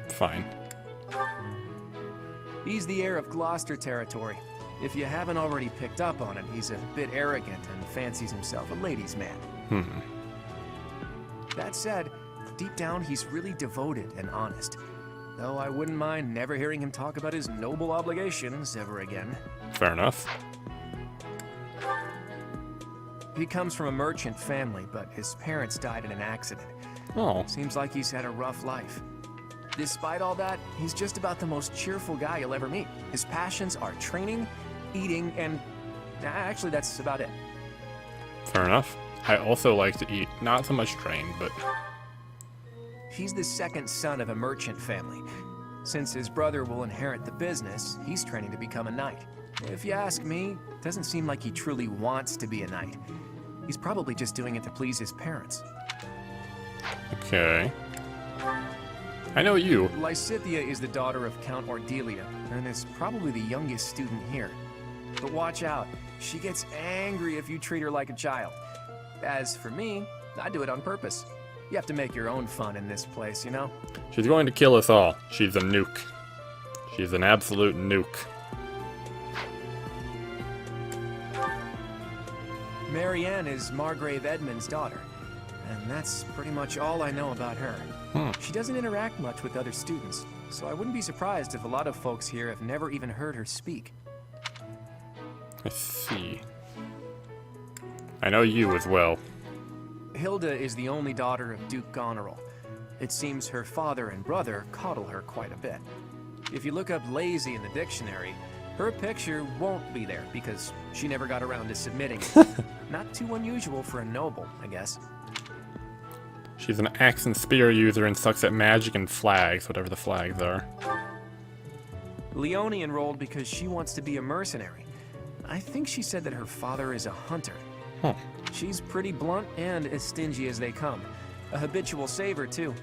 Fine. He's the heir of Gloucester territory. If you haven't already picked up on it, he's a bit arrogant and fancies himself a ladies' man. That said, deep down he's really devoted and honest. Though I wouldn't mind never hearing him talk about his noble obligations ever again. Fair enough. He comes from a merchant family, but his parents died in an accident. Oh. Seems like he's had a rough life. Despite all that, he's just about the most cheerful guy you'll ever meet. His passions are training, eating, and actually that's about it. Fair enough. I also like to eat. Not so much train, but... He's the second son of a merchant family. Since his brother will inherit the business, he's training to become a knight. If you ask me, it doesn't seem like he truly wants to be a knight. He's probably just doing it to please his parents. Okay. I know you. Lysithea is the daughter of Count Ordelia, and is probably the youngest student here. But watch out, she gets angry if you treat her like a child. As for me, I do it on purpose. You have to make your own fun in this place, you know? She's going to kill us all. She's a nuke. She's an absolute nuke. Marianne is Margrave Edmund's daughter, and that's pretty much all I know about her. She doesn't interact much with other students, so I wouldn't be surprised if a lot of folks here have never even heard her speak. I see. I know you as well. Hilda is the only daughter of Duke Goneril. It seems her father and brother coddle her quite a bit. If you look up lazy in the dictionary, her picture won't be there because she never got around to submitting it. Not too unusual for a noble, I guess. She's an axe and spear user and sucks at magic and flags, whatever the flags are. Leonie enrolled because she wants to be a mercenary. I think she said that her father is a hunter. Huh. She's pretty blunt and as stingy as they come. A habitual saver, too.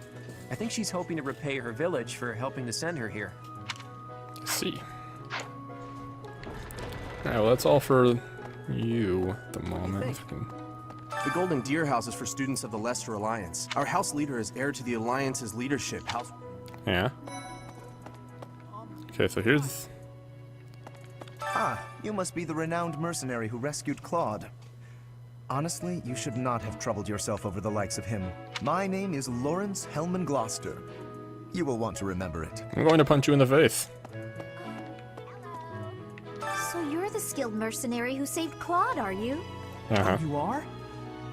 I think she's hoping to repay her village for helping to send her here. I see. Alright, well, that's all for you at the moment. The Golden Deer House is for students of the Leicester Alliance. Our house leader is heir to the Alliance's leadership. Yeah. Okay, so here's... Ah, you must be the renowned mercenary who rescued Claude. Honestly, you should not have troubled yourself over the likes of him. My name is Lawrence Hellman Gloucester. You will want to remember it. I'm going to punch you in the face. So you're the skilled mercenary who saved Claude, are you? Uh-huh. You are?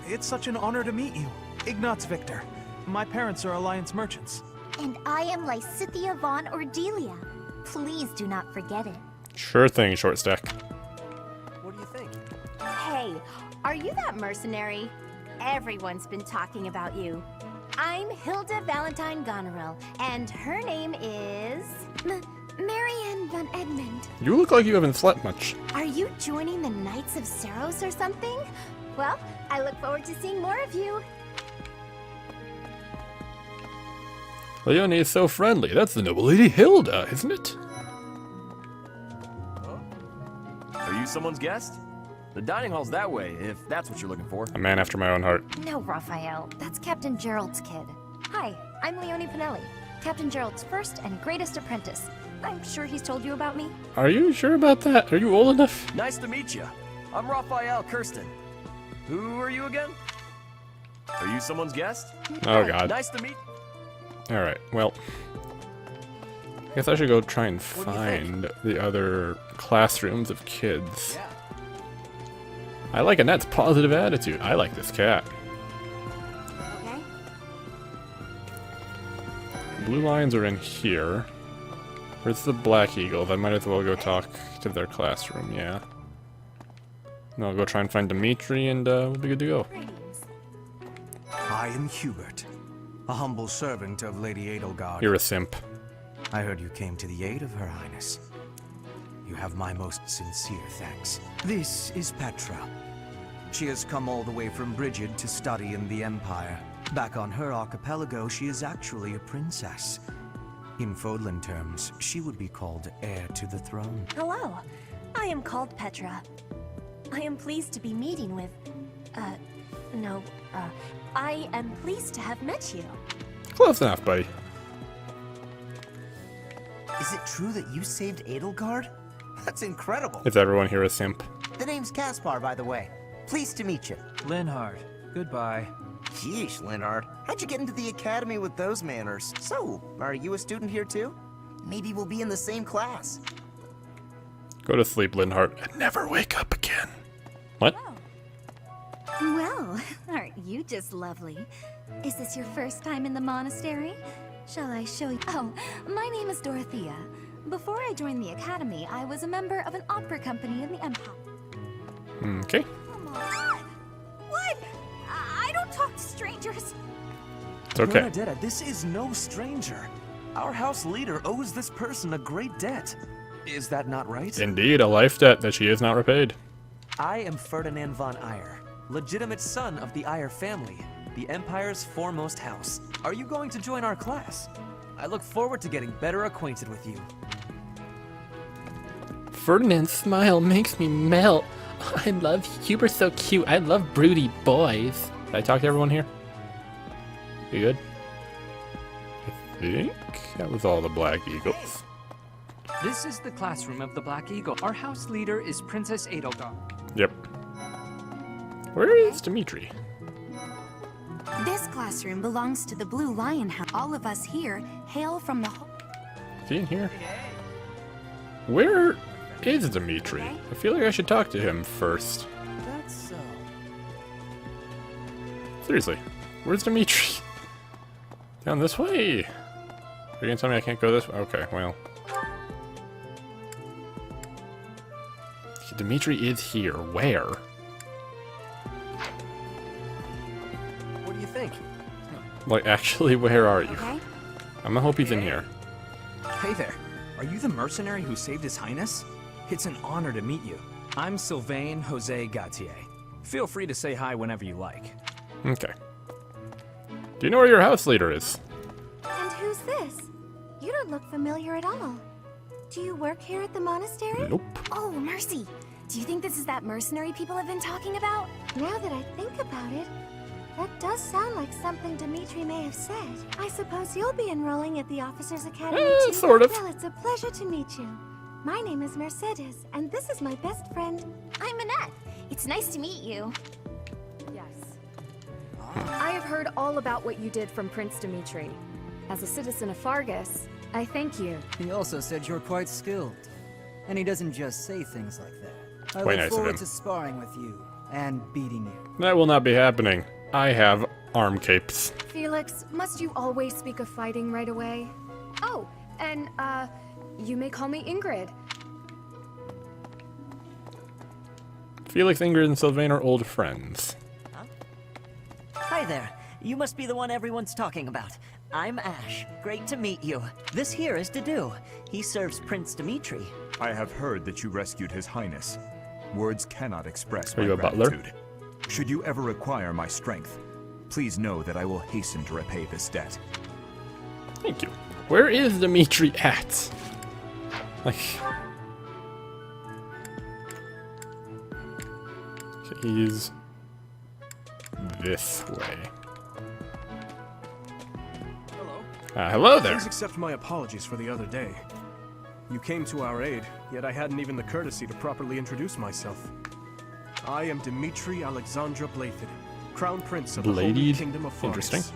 It's such an honor to meet you. Ignatz Victor. My parents are Alliance merchants. And I am Lysithea von Ordelia. Please do not forget it. Sure thing, short stack. What do you think? Hey, are you that mercenary? Everyone's been talking about you. I'm Hilda Valentine Goneril, and her name is... Marianne von Edmund. You look like you haven't slept much. Are you joining the Knights of Saros or something? Well, I look forward to seeing more of you. Leonie is so friendly. That's the noble lady Hilda, isn't it? Are you someone's guest? The dining hall's that way, if that's what you're looking for. A man after my own heart. No, Raphael. That's Captain Gerald's kid. Hi, I'm Leonie Pinelli, Captain Gerald's first and greatest apprentice. I'm sure he's told you about me. Are you sure about that? Are you old enough? Nice to meet you. I'm Raphael Kirsten. Who are you again? Are you someone's guest? Oh, God. Nice to meet... Alright, well... I guess I should go try and find the other classrooms of kids. Yeah. I like Annette's positive attitude. I like this cat. Okay. Blue lions are in here. Where's the Black Eagles? I might as well go talk to their classroom, yeah. No, I'll go try and find Dimitri and we'll be good to go. I am Hubert, a humble servant of Lady Edelgard. You're a simp. I heard you came to the aid of Her Highness. You have my most sincere thanks. This is Petra, She has come all the way from Brigid to study in the Empire. Back on her archipelago, she is actually a princess. In Fodlan terms, she would be called heir to the throne. Hello, I am called Petra. I am pleased to be meeting with... I am pleased to have met you. Close enough, buddy. Is it true that you saved Edelgard? That's incredible. Is everyone here a simp? The name's Caspar, by the way. Pleased to meet you. Linhard, goodbye. Yeesh, Linhard. How'd you get into the academy with those manners? So, are you a student here too? Maybe we'll be in the same class. Go to sleep, Linhart, and never wake up again. What? Well, aren't you just lovely? Is this your first time in the monastery? Shall I show you? Oh, my name is Dorothea. Before I joined the academy, I was a member of an opera company in the Empire. Okay. What? I don't talk to strangers. It's okay. Bernadetta, this is no stranger. Our house leader owes this person a great debt. Is that not right? Indeed, a life debt that she has not repaid. I am Ferdinand von Eyre, legitimate son of the Eyre family, the Empire's foremost house. Are you going to join our class? I look forward to getting better acquainted with you. Ferdinand's smile makes me melt. I love you. You're so cute. I love broody boys. Did I talk to everyone here? You good? I think that was all the Black Eagles. This is the classroom of the Black Eagle. Our house leader is Princess Edelgard. Yep. Where is Dimitri? This classroom belongs to the Blue Lion House. All of us here hail from the... Is he in here? Where is Dimitri? I feel like I should talk to him first. That's so. Seriously, where's Dimitri? Down this way. Are you gonna tell me I can't go this way? Okay, well. Dimitri is here. Where? What do you think? Like, actually, where are you? Okay. I'm gonna hope he's in here. Hey there. Are you the mercenary who saved His Highness? It's an honor to meet you. I'm Sylvain Jose Gautier. Feel free to say hi whenever you like. Okay. Do you know where your house leader is? And who's this? You don't look familiar at all. Do you work here at the monastery? Nope. Oh, mercy. Do you think this is that mercenary people have been talking about? Now that I think about it, that does sound like something Dimitri may have said. I suppose you'll be enrolling at the Officers Academy too? Sort of. Well, it's a pleasure to meet you. My name is Mercedes, and this is my best friend. I'm Annette. It's nice to meet you. Yes. I have heard all about what you did from Prince Dimitri. As a citizen of Fargus, I thank you. He also said you're quite skilled. And he doesn't just say things like that. I Quite look nice of forward him. to sparring with you and beating you. That will not be happening. I have arm capes. Felix, must you always speak of fighting right away? Oh, and, you may call me Ingrid. Felix, Ingrid, and Sylvain are old friends. Hi there. You must be the one everyone's talking about. I'm Ash. Great to meet you. This here is Dedu. He serves Prince Dimitri. I have heard that you rescued His Highness. Words cannot express Are my you a butler? gratitude. Should you ever require my strength, please know that I will hasten to repay this debt. Thank you. Where is Dimitri at? Like... He's... this way. Hello there. Please accept my apologies for the other day. You came to our aid, yet I hadn't even the courtesy to properly introduce myself. I am Dimitri Alexandra Blathed, Crown Prince of the Holy Bladed? Kingdom of Fargus. Interesting.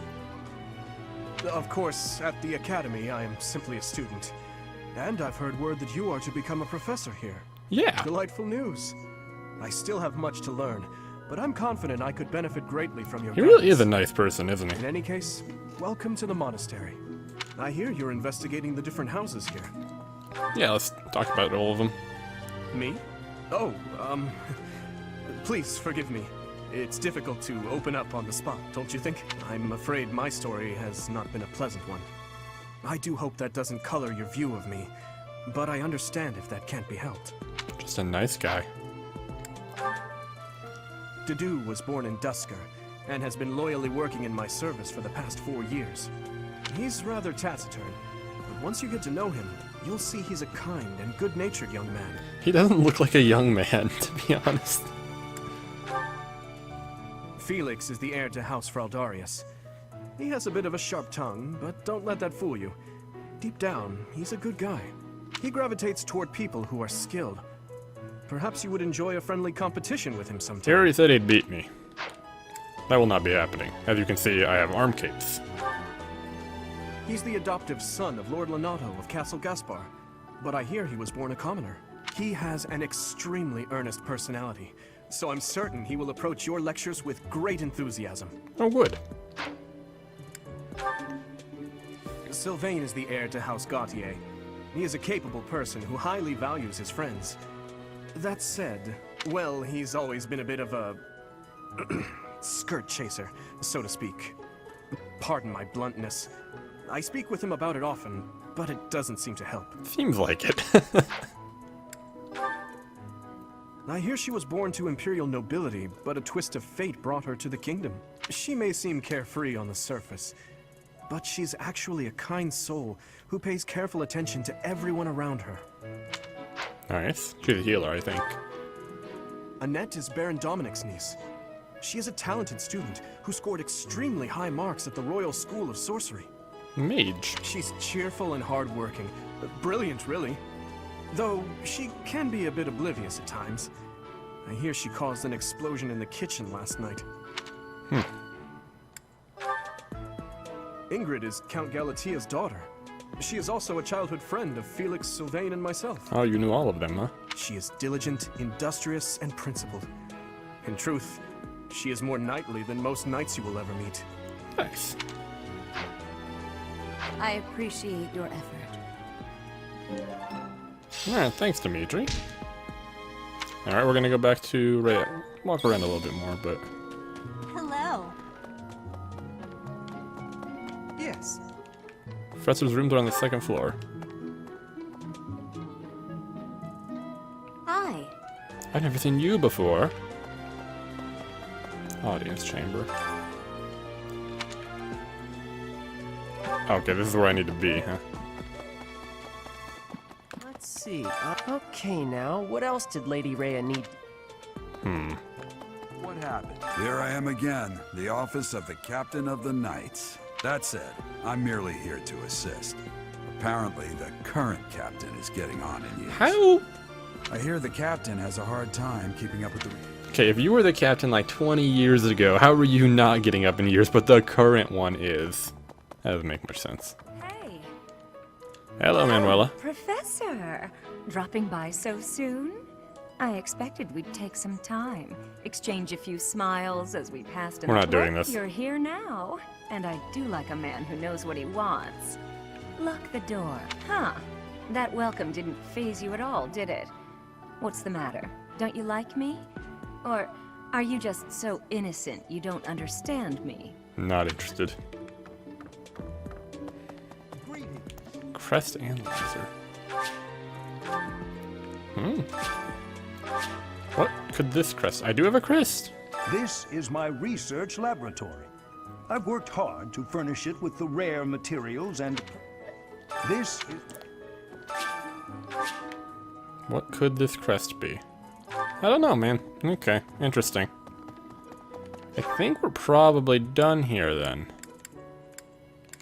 Of course, at the Academy, I am simply a student. And I've heard word that you are to become a professor here. Yeah. Delightful news. I still have much to learn, but I'm confident I could benefit greatly from your He really guidance. is a nice person, isn't he? In any case, welcome to the monastery. I hear you're investigating the different houses here. Yeah, let's talk about all of them. Me? Oh, please forgive me. It's difficult to open up on the spot, don't you think? I'm afraid my story has not been a pleasant one. I do hope that doesn't color your view of me, but I understand if that can't be helped. Just a nice guy. Dedu was born in Dusker, and has been loyally working in my service for the past 4 years. He's rather taciturn, but once you get to know him, you'll see he's a kind and good-natured young man. He doesn't look like a young man, to be honest. Felix is the heir to House Fraldarius. He has a bit of a sharp tongue, but don't let that fool you. Deep down, he's a good guy. He gravitates toward people who are skilled. Perhaps you would enjoy a friendly competition with him sometime. He already said he'd beat me. That will not be happening. As you can see, I have arm capes. He's the adoptive son of Lord Lonato of Castle Gaspar, but I hear he was born a commoner. He has an extremely earnest personality, so I'm certain he will approach your lectures with great enthusiasm. Oh, good. Sylvain is the heir to House Gautier. He is a capable person who highly values his friends. That said, well, he's always been a bit of a skirt chaser, so to speak. Pardon my bluntness. I speak with him about it often, but it doesn't seem to help. Seems like it. I hear she was born to imperial nobility, but a twist of fate brought her to the kingdom. She may seem carefree on the surface, but she's actually a kind soul who pays careful attention to everyone around her. Nice. She's a healer, I think. Annette is Baron Dominic's niece. She is a talented student who scored extremely high marks at the Royal School of Sorcery. Mage. She's cheerful and hardworking. Brilliant, really. Though she can be a bit oblivious at times. I hear she caused an explosion in the kitchen last night. Ingrid is Count Galatia's daughter. She is also a childhood friend of Felix, Sylvain, and myself. Oh, you knew all of them, huh? She is diligent, industrious, and principled. In truth, she is more knightly than most knights you will ever meet. Nice. I appreciate your effort. Alright, thanks, Dimitri. Alright, we're gonna go back to walk around a little bit more, but... Hello. Yes. Professor's rooms are on the 2nd floor. Hi. I've never seen you before. Audience chamber. Okay, this is where I need to be, huh? Let's see. Okay, now, what else did Lady Rhea need? What happened? Here I am again, the office of the Captain of the Knights. That said, I'm merely here to assist. Apparently, the current captain is getting on in years. How? I hear the captain has a hard time keeping up with the... Okay, if you were the captain like 20 years ago, how were you not getting up in years, but the current one is? That doesn't make much sense. Hey. Hello, Manuela. Professor! Dropping by so soon? I expected we'd take some time, exchange a few smiles as we passed in We're not the doing court. this. You're here now, and I do like a man who knows what he wants. Lock the door. Huh. That welcome didn't faze you at all, did it? What's the matter? Don't you like me? Or are you just so innocent you don't understand me? Not interested. Crest analyzer. What could this crest? I do have a crest. This is my research laboratory. I've worked hard to furnish it with the rare materials and... This is... What could this crest be? I don't know, man. Okay, interesting. I think we're probably done here then.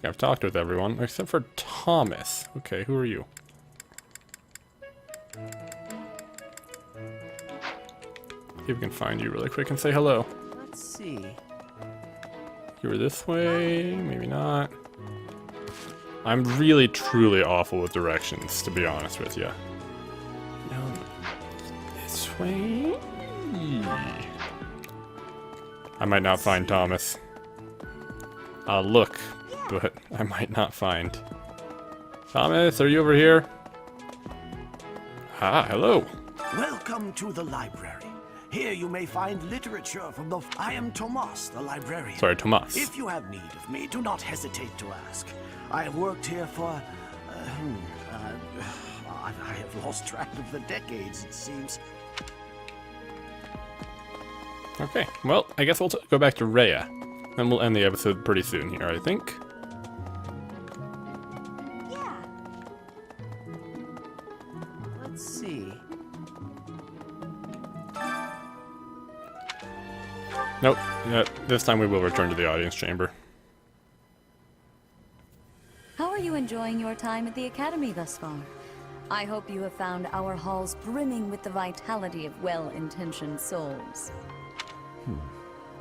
I've talked with everyone except for Thomas. Okay, who are you? See if we can find you really quick and say hello. Let's see. You were this way, maybe not. I'm really, truly awful with directions, to be honest with you. No, this way. I might not find Thomas. I'll look, but I might not find. Thomas, are you over here? Ah, hello. Welcome to the library. Here you may find literature from the... I am Tomas, the librarian. Sorry, Tomas. If you have need of me, do not hesitate to ask. I have worked here for... I have lost track of the decades, it seems. Okay, well, I guess we'll go back to Rhea. And we'll end the episode pretty soon here, I think. Yeah. Let's see. Nope, this time we will return to the audience chamber. How are you enjoying your time at the Academy thus far? I hope you have found our halls brimming with the vitality of well-intentioned souls.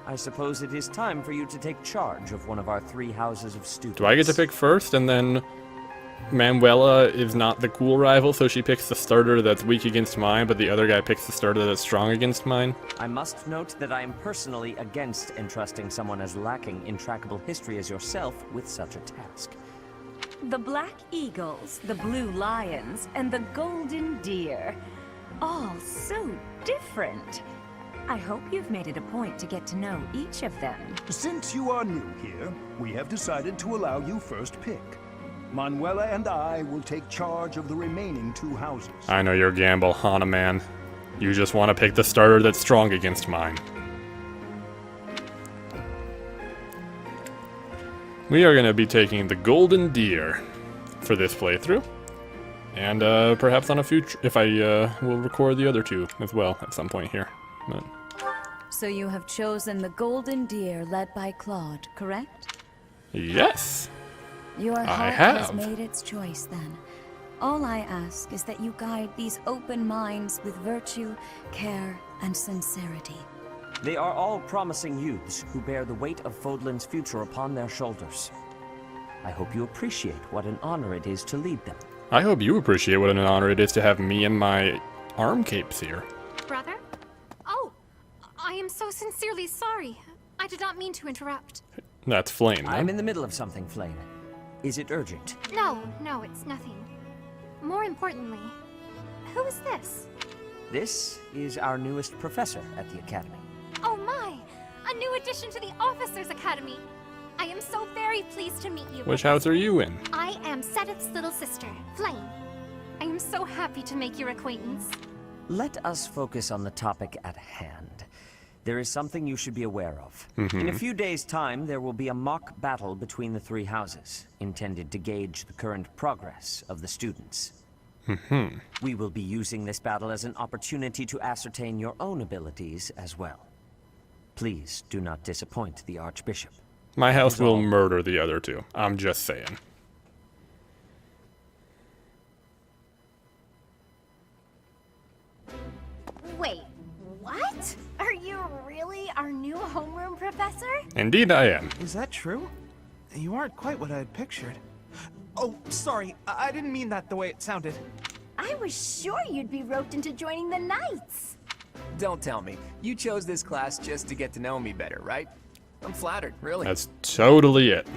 I suppose it is time for you to take charge of one of our 3 houses of students. Do I get to pick first, and then Manuela is not the cool rival, so she picks the starter that's weak against mine, but the other guy picks the starter that's strong against mine? I must note that I am personally against entrusting someone as lacking in trackable history as yourself with such a task. The Black Eagles, the Blue Lions, and the Golden Deer. All so different. I hope you've made it a point to get to know each of them. Since you are new here, we have decided to allow you first pick. Manuela and I will take charge of the remaining 2 houses. I know your gamble, Hana man. You just want to pick the starter that's strong against mine. We are going to be taking the Golden Deer for this playthrough. And perhaps on a future, if I will record the other 2 as well at some point here. But So you have chosen the Golden Deer led by Claude, correct? yes. Your I heart has have. made its choice then. All I ask is that you guide these open minds with virtue, care, and sincerity. They are all promising youths who bear the weight of Fodlan's future upon their shoulders. I hope you appreciate what an honor it is to lead them. I hope you appreciate what an honor it is to have me and my arm capes here. Brother? Oh, I am so sincerely sorry. I did not mean to interrupt. That's Flame, I'm huh? in the middle of something, Flame. Is it urgent? No, it's nothing. More importantly, who is this? This is our newest professor at the Academy. Oh my! A new addition to the Officers Academy! I am so very pleased to meet you. Which house are you in? I am Sedith's little sister, Flame. I am so happy to make your acquaintance. Let us focus on the topic at hand. There is something you should be aware of. Mhm. In a few days' time, there will be a mock battle between the 3 houses, intended to gauge the current progress of the students. Mhm. We will be using this battle as an opportunity to ascertain your own abilities as well. Please do not disappoint the Archbishop. My house will murder the other 2. I'm just saying. Wait, what? Are you really our new homeroom professor? Indeed I am. Is that true? You aren't quite what I had pictured. Oh, sorry. I didn't mean that the way it sounded. I was sure you'd be roped into joining the Knights. Don't tell me. You chose this class just to get to know me better, right? I'm flattered, really. That's totally it.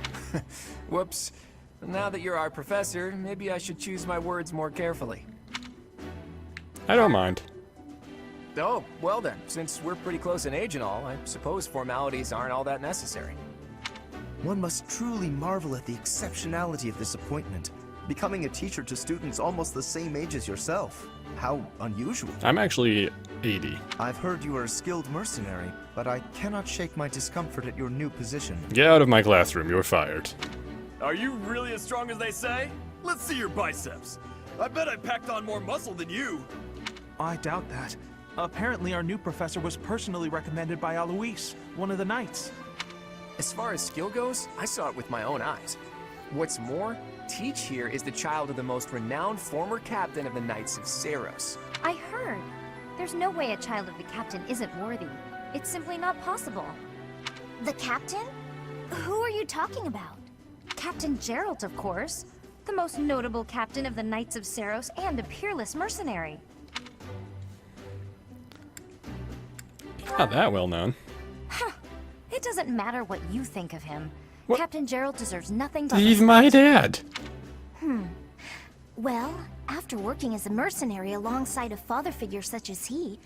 Whoops. Now that you're our professor, maybe I should choose my words more carefully. I don't mind. Oh, well then, since we're pretty close in age and all, I suppose formalities aren't all that necessary. One must truly marvel at the exceptionality of this appointment. Becoming a teacher to students almost the same age as yourself. How unusual. I'm actually 80. I've heard you are a skilled mercenary, but I cannot shake my discomfort at your new position. Get out of my classroom, you're fired. Are you really as strong as they say? Let's see your biceps. I bet I packed on more muscle than you. I doubt that. Apparently our new professor was personally recommended by Alois, one of the Knights. As far as skill goes, I saw it with my own eyes. What's more, Teach here is the child of the most renowned former captain of the Knights of Seros. I heard. There's no way a child of the captain isn't worthy. It's simply not possible. The captain? Who are you talking about? Captain Geralt, of course. The most notable captain of the Knights of Seros and a peerless mercenary. Not that well known. Huh. It doesn't matter what you think of him. What? Captain Geralt deserves nothing but... He's my dad. Well, after working as a mercenary alongside a father figure such as he,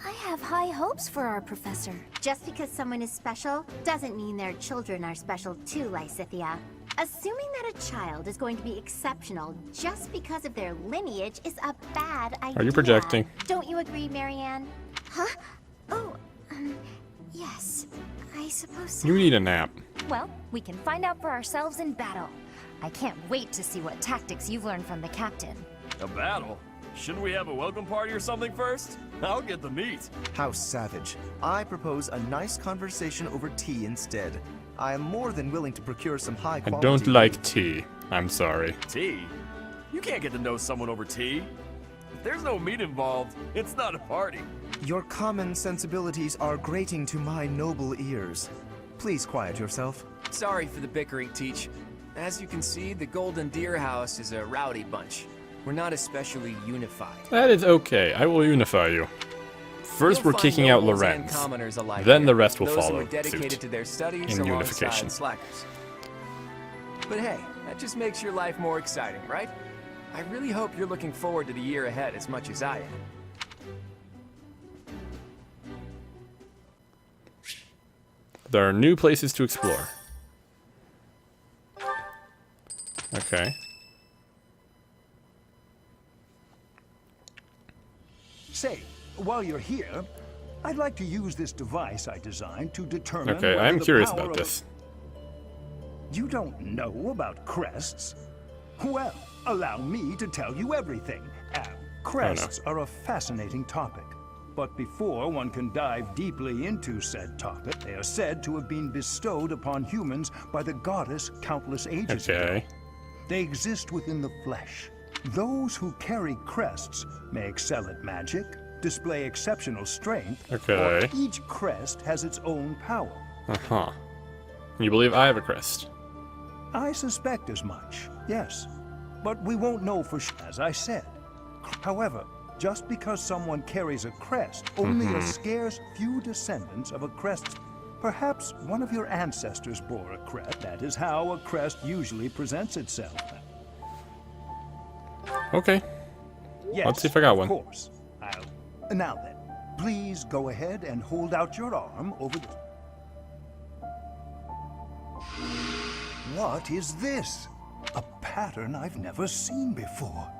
I have high hopes for our professor. Just because someone is special doesn't mean their children are special too, Lysithia. Assuming that a child is going to be exceptional just because of their lineage is a bad idea. Are you projecting? Don't you agree, Marianne? Huh? Oh, Yes, I suppose so. You need a nap. Well, we can find out for ourselves in battle. I can't wait to see what tactics you've learned from the captain. A battle? Shouldn't we have a welcome party or something first? I'll get the meat. How savage. I propose a nice conversation over tea instead. I am more than willing to procure some high I quality... don't like tea. I'm sorry. Tea? You can't get to know someone over tea. If there's no meat involved, it's not a party. Your common sensibilities are grating to my noble ears. Please quiet yourself. Sorry for the bickering, Teach. As you can see, the Golden Deer House is a rowdy bunch. We're not especially unified. That is okay. I will unify you. First, we're kicking out Lorenz. Then the rest will follow suit to their studies in unification. Slackers. But hey, that just makes your life more exciting, right? I really hope you're looking forward to the year ahead as much as I am. There are new places to explore. Okay. Say, while you're here, I'd like to use this device I designed to determine... Okay, whether I'm the curious power about of... this. You don't know about crests? Well, allow me to tell you everything. Crests are a fascinating topic. But before one can dive deeply into said topic, they are said to have been bestowed upon humans by the goddess countless ages ago. They exist within the flesh. Those who carry crests may excel at magic, display exceptional strength, or each crest has its own power. Uh-huh. You believe I have a crest? I suspect as much, yes. But we won't know for sure, as I said. However, just because someone carries a crest, only a scarce few descendants of a crest. Perhaps one of your ancestors bore a crest. That is how a crest usually presents itself. Okay. Yes, let's see if I got one. Of course. Now then, please go ahead and hold out your arm over the... What is this? A pattern I've never seen before.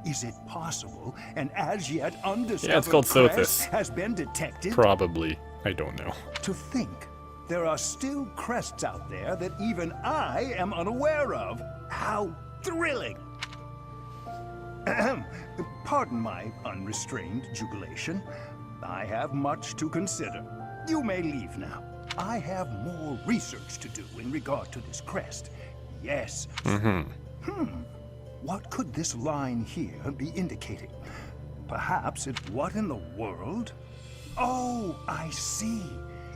Is it possible an as yet undiscovered it's called crest Sothis. has been detected? Probably. I don't know. To think there are still crests out there that even I am unaware of. How thrilling! Pardon my unrestrained jubilation. I have much to consider. You may leave now. I have more research to do in regard to this crest. Yes. What could this line here be indicating? Perhaps it... What in the world? Oh, I see.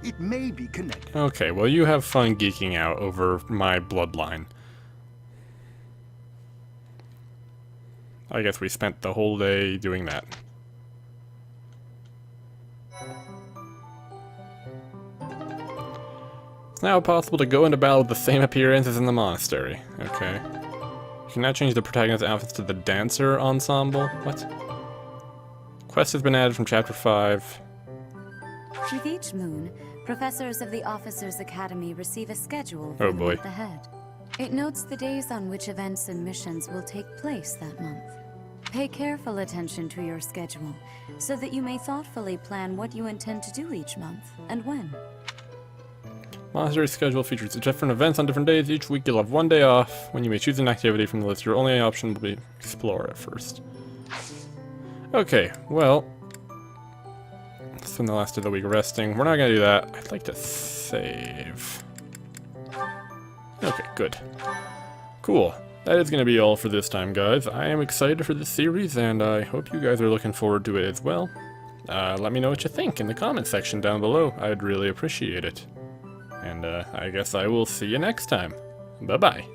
It may be connected. Okay, well you have fun geeking out over my bloodline. I guess we spent the whole day doing that. It's now possible to go into battle with the same appearance as in the monastery. Okay. You can now change the protagonist's outfits to the dancer ensemble. What? Quest has been added from chapter 5. With each moon, professors of the Officers' Academy receive a schedule for the month ahead. It notes the days on which events and missions will take place that month. Pay careful attention to your schedule, so that you may thoughtfully plan what you intend to do each month, and when. Monastery schedule features different events on different days. Each week you'll have one day off. When you may choose an activity from the list, your only option will be explore at first. Okay, well, spend the last of the week resting. We're not gonna do that. I'd like to save. Okay, good. Cool. That is gonna be all for this time, guys. I am excited for this series, and I hope you guys are looking forward to it as well. Let me know what you think in the comment section down below. I'd really appreciate it. And I guess I will see you next time. Bye-bye.